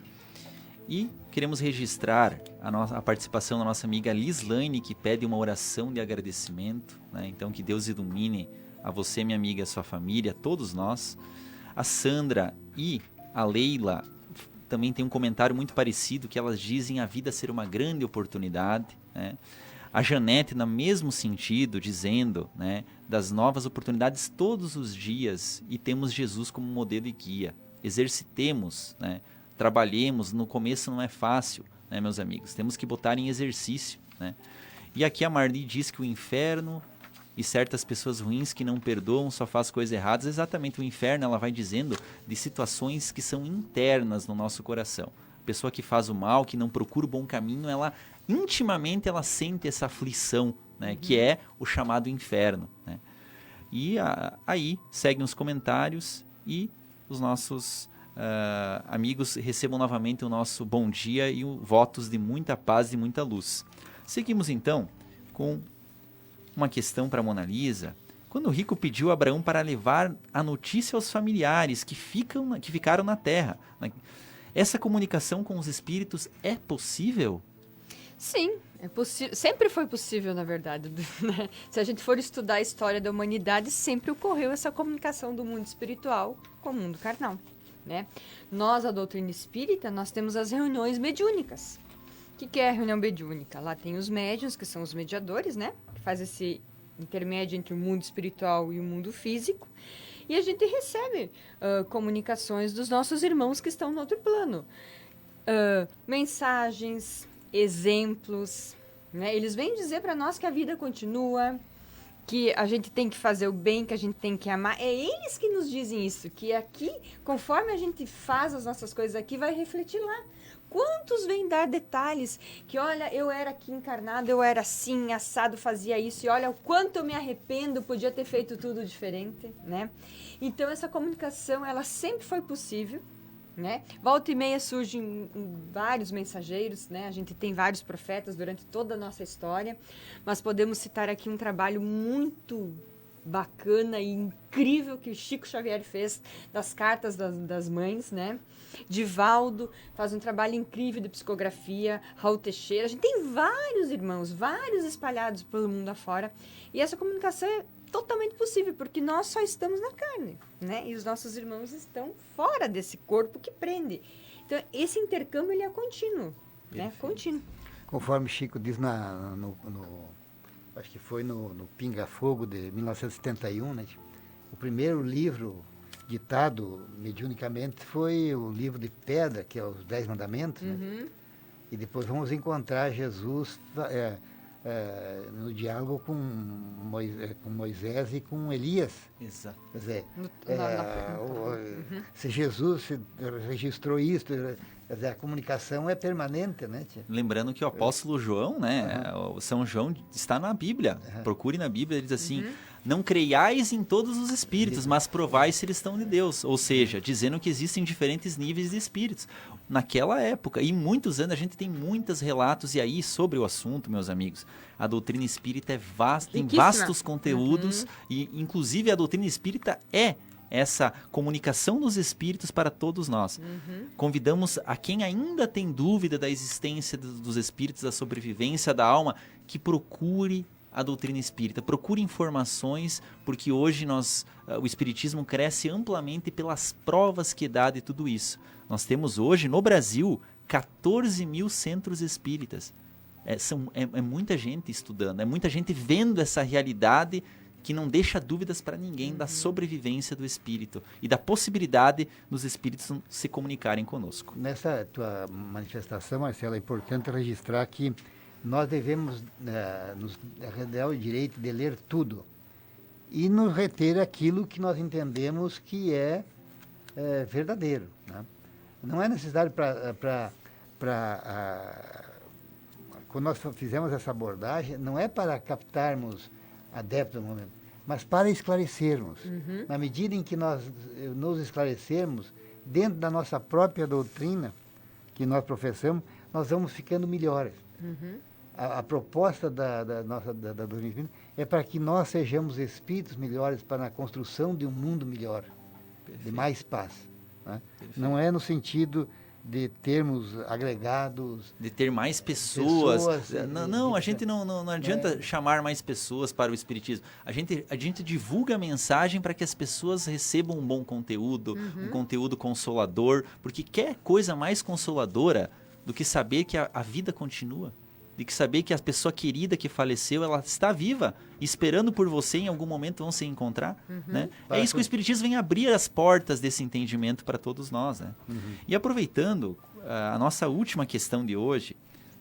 E queremos registrar a participação da nossa amiga Lislaine, que pede uma oração de agradecimento, né? Então, que Deus ilumine a você, minha amiga, a sua família, a todos nós. A Sandra e a Leila também tem um comentário muito parecido, que elas dizem a vida ser uma grande oportunidade, né? A Janete, no mesmo sentido, dizendo, né, das novas oportunidades todos os dias, e temos Jesus como modelo e guia. Exercitemos, né? Trabalhemos, no começo não é fácil, né, meus amigos? Temos que botar em exercício, né? E aqui a Marli diz que o inferno e certas pessoas ruins que não perdoam só faz coisas erradas. Exatamente, o inferno, ela vai dizendo de situações que são internas no nosso coração. A pessoa que faz o mal, que não procura o bom caminho, ela intimamente ela sente essa aflição, né, que é o chamado inferno, né? E aí seguem os comentários e os nossos amigos recebam novamente o nosso bom dia e votos de muita paz e muita luz. Seguimos então com uma questão para Mona Lisa. Quando o rico pediu a Abraão para levar a notícia aos familiares que ficaram na terra, essa comunicação com os espíritos é possível? Sim, é possível. Sempre foi possível, na verdade. Né? Se a gente for estudar a história da humanidade, sempre ocorreu essa comunicação do mundo espiritual com o mundo carnal. Né? Nós, a doutrina espírita, nós temos as reuniões mediúnicas. O que é a reunião mediúnica? Lá tem os médiuns, que são os mediadores, né? Que faz esse intermédio entre o mundo espiritual e o mundo físico. E a gente recebe comunicações dos nossos irmãos que estão no outro plano. Mensagens, exemplos, né? Eles vêm dizer para nós que a vida continua, que a gente tem que fazer o bem, que a gente tem que amar. É eles que nos dizem isso, que aqui, conforme a gente faz as nossas coisas aqui, vai refletir lá. Quantos vêm dar detalhes que, olha, eu era aqui encarnado, eu era assim, assado, fazia isso, e olha o quanto eu me arrependo, podia ter feito tudo diferente, né? Então, essa comunicação, ela sempre foi possível, né? Volta e meia surgem vários mensageiros, né? A gente tem vários profetas durante toda a nossa história, mas podemos citar aqui um trabalho muito bacana e incrível que o Chico Xavier fez das cartas das mães, né? Divaldo faz um trabalho incrível de psicografia, Raul Teixeira, a gente tem vários irmãos, vários espalhados pelo mundo afora, e essa comunicação é totalmente possível, porque nós só estamos na carne, né? E os nossos irmãos estão fora desse corpo que prende. Então, esse intercâmbio, ele é contínuo, né? Contínuo. Conforme Chico diz acho que foi no Pinga Fogo de 1971, né? O primeiro livro ditado mediunicamente foi o livro de pedra, que é os 10 Mandamentos, né? E depois vamos encontrar Jesus no diálogo com Moisés e com Elias. Exato. Quer dizer, se Jesus se registrou isso, quer dizer, a comunicação é permanente, né, tia? Lembrando que o apóstolo João, né, o São João está na Bíblia. Procure na Bíblia, ele diz assim: não creiais em todos os espíritos, mas provai se eles estão de Deus. Ou seja, dizendo que existem diferentes níveis de espíritos. Naquela época, e muitos anos, a gente tem muitos relatos e aí sobre o assunto, meus amigos. A doutrina espírita é vasta, tem vastos conteúdos, e inclusive a doutrina espírita é essa comunicação dos espíritos para todos nós. Convidamos a quem ainda tem dúvida da existência dos espíritos, da sobrevivência da alma, que procure a doutrina espírita, procure informações, porque hoje o espiritismo cresce amplamente pelas provas que dá de tudo isso. Nós temos hoje no Brasil 14 mil centros espíritas. É muita gente estudando, é muita gente vendo essa realidade que não deixa dúvidas para ninguém da sobrevivência do espírito e da possibilidade dos espíritos se comunicarem conosco. Nessa tua manifestação, Marcelo, é importante registrar que nós devemos nos dar o direito de ler tudo e nos reter aquilo que nós entendemos que é verdadeiro, né? Não é necessário quando nós fizemos essa abordagem, não é para captarmos adeptos no momento, mas para esclarecermos. Na medida em que nós nos esclarecermos, dentro da nossa própria doutrina que nós professamos, nós vamos ficando melhores. A proposta da doutrina espírita é para que nós sejamos espíritos melhores para a construção de um mundo melhor. de mais paz. Né? Não é no sentido de termos agregados... De ter mais pessoas. A gente de- não adianta chamar mais pessoas para o Espiritismo. A gente divulga a mensagem para que as pessoas recebam um bom conteúdo, um conteúdo consolador, porque quer coisa mais consoladora do que saber que a vida continua, de que saber que a pessoa querida que faleceu, ela está viva, esperando por você, em algum momento vão se encontrar. Né? É isso que o Espiritismo vem abrir as portas desse entendimento para todos nós. Né? E aproveitando a nossa última questão de hoje,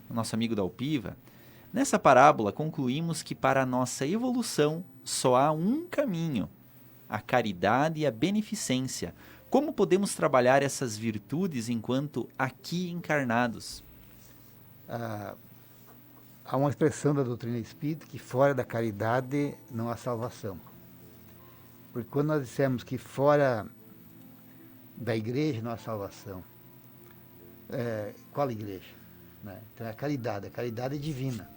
o nosso amigo da Alpiva, nessa parábola concluímos que para a nossa evolução só há um caminho, a caridade e a beneficência. Como podemos trabalhar essas virtudes enquanto aqui encarnados? Há uma expressão da doutrina espírita que fora da caridade não há salvação. Porque quando nós dissemos que fora da igreja não há salvação, qual igreja? Né? Então é a caridade é divina.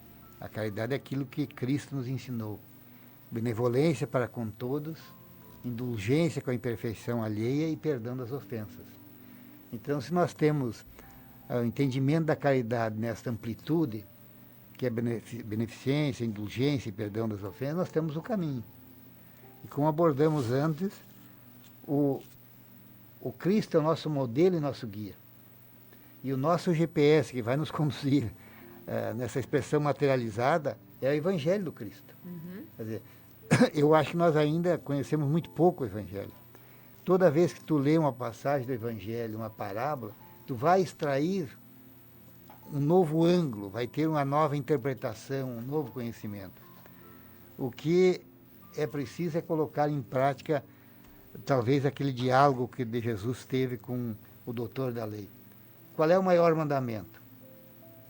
A caridade é aquilo que Cristo nos ensinou. Benevolência para com todos, indulgência com a imperfeição alheia e perdão das ofensas. Então, se nós temos o entendimento da caridade nessa amplitude, que é beneficência, indulgência e perdão das ofensas, nós temos o caminho. E como abordamos antes, o Cristo é o nosso modelo e nosso guia. E o nosso GPS, que vai nos conduzir nessa expressão materializada, é o Evangelho do Cristo. Quer dizer, eu acho que nós ainda conhecemos muito pouco o Evangelho. Toda vez que tu lê uma passagem do Evangelho, uma parábola, tu vai extrair um novo ângulo, vai ter uma nova interpretação, um novo conhecimento. O que é preciso é colocar em prática, talvez, aquele diálogo que Jesus teve com o doutor da lei. Qual é o maior mandamento?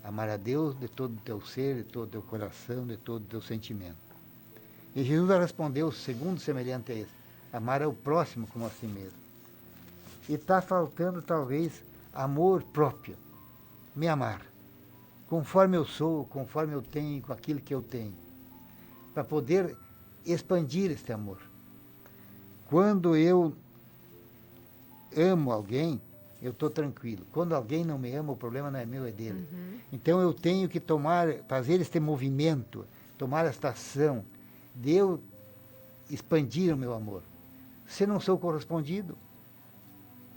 Amar a Deus de todo o teu ser, de todo o teu coração, de todo o teu sentimento. E Jesus respondeu, segundo semelhante a esse, amar ao próximo como a si mesmo. E está faltando, talvez, amor próprio. Me amar, conforme eu sou, conforme eu tenho, com aquilo que eu tenho, para poder expandir este amor. Quando eu amo alguém, eu estou tranquilo. Quando alguém não me ama, o problema não é meu, é dele. Então eu tenho que fazer este movimento, tomar esta ação, de eu expandir o meu amor. Se não sou correspondido,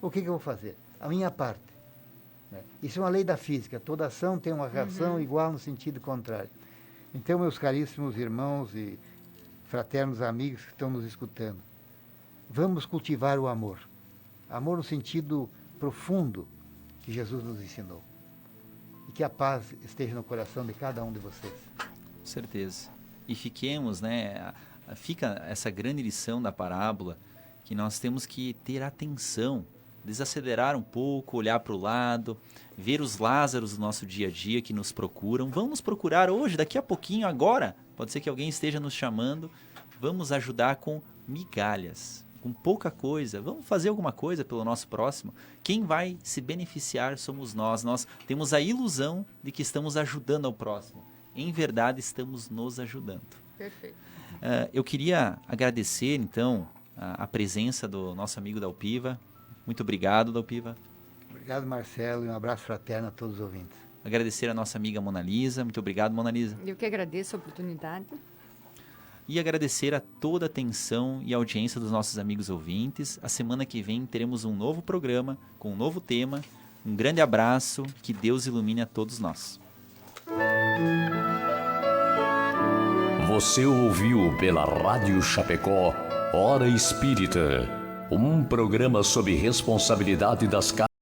o que eu vou fazer? A minha parte. Isso é uma lei da física, toda ação tem uma reação igual no sentido contrário. Então, meus caríssimos irmãos e fraternos amigos que estão nos escutando, vamos cultivar o amor. Amor no sentido profundo que Jesus nos ensinou. E que a paz esteja no coração de cada um de vocês. Com certeza. E fiquemos, né? Fica essa grande lição da parábola, que nós temos que ter atenção, desacelerar um pouco, olhar para o lado, ver os Lázaros do nosso dia a dia que nos procuram. Vamos procurar hoje, daqui a pouquinho, agora. Pode ser que alguém esteja nos chamando. Vamos ajudar com migalhas, com pouca coisa. Vamos fazer alguma coisa pelo nosso próximo. Quem vai se beneficiar somos nós. Nós temos a ilusão de que estamos ajudando ao próximo. Em verdade, estamos nos ajudando. Perfeito. Eu queria agradecer, então, a presença do nosso amigo Dalpiva. Muito obrigado, Dalpiva. Obrigado, Marcelo, e um abraço fraterno a todos os ouvintes. Agradecer a nossa amiga Mona Lisa. Muito obrigado, Mona Lisa. Eu que agradeço a oportunidade. E agradecer a toda a atenção e audiência dos nossos amigos ouvintes. A semana que vem teremos um novo programa, com um novo tema. Um grande abraço, que Deus ilumine a todos nós. Você ouviu pela Rádio Chapecó, Hora Espírita, um programa sob responsabilidade das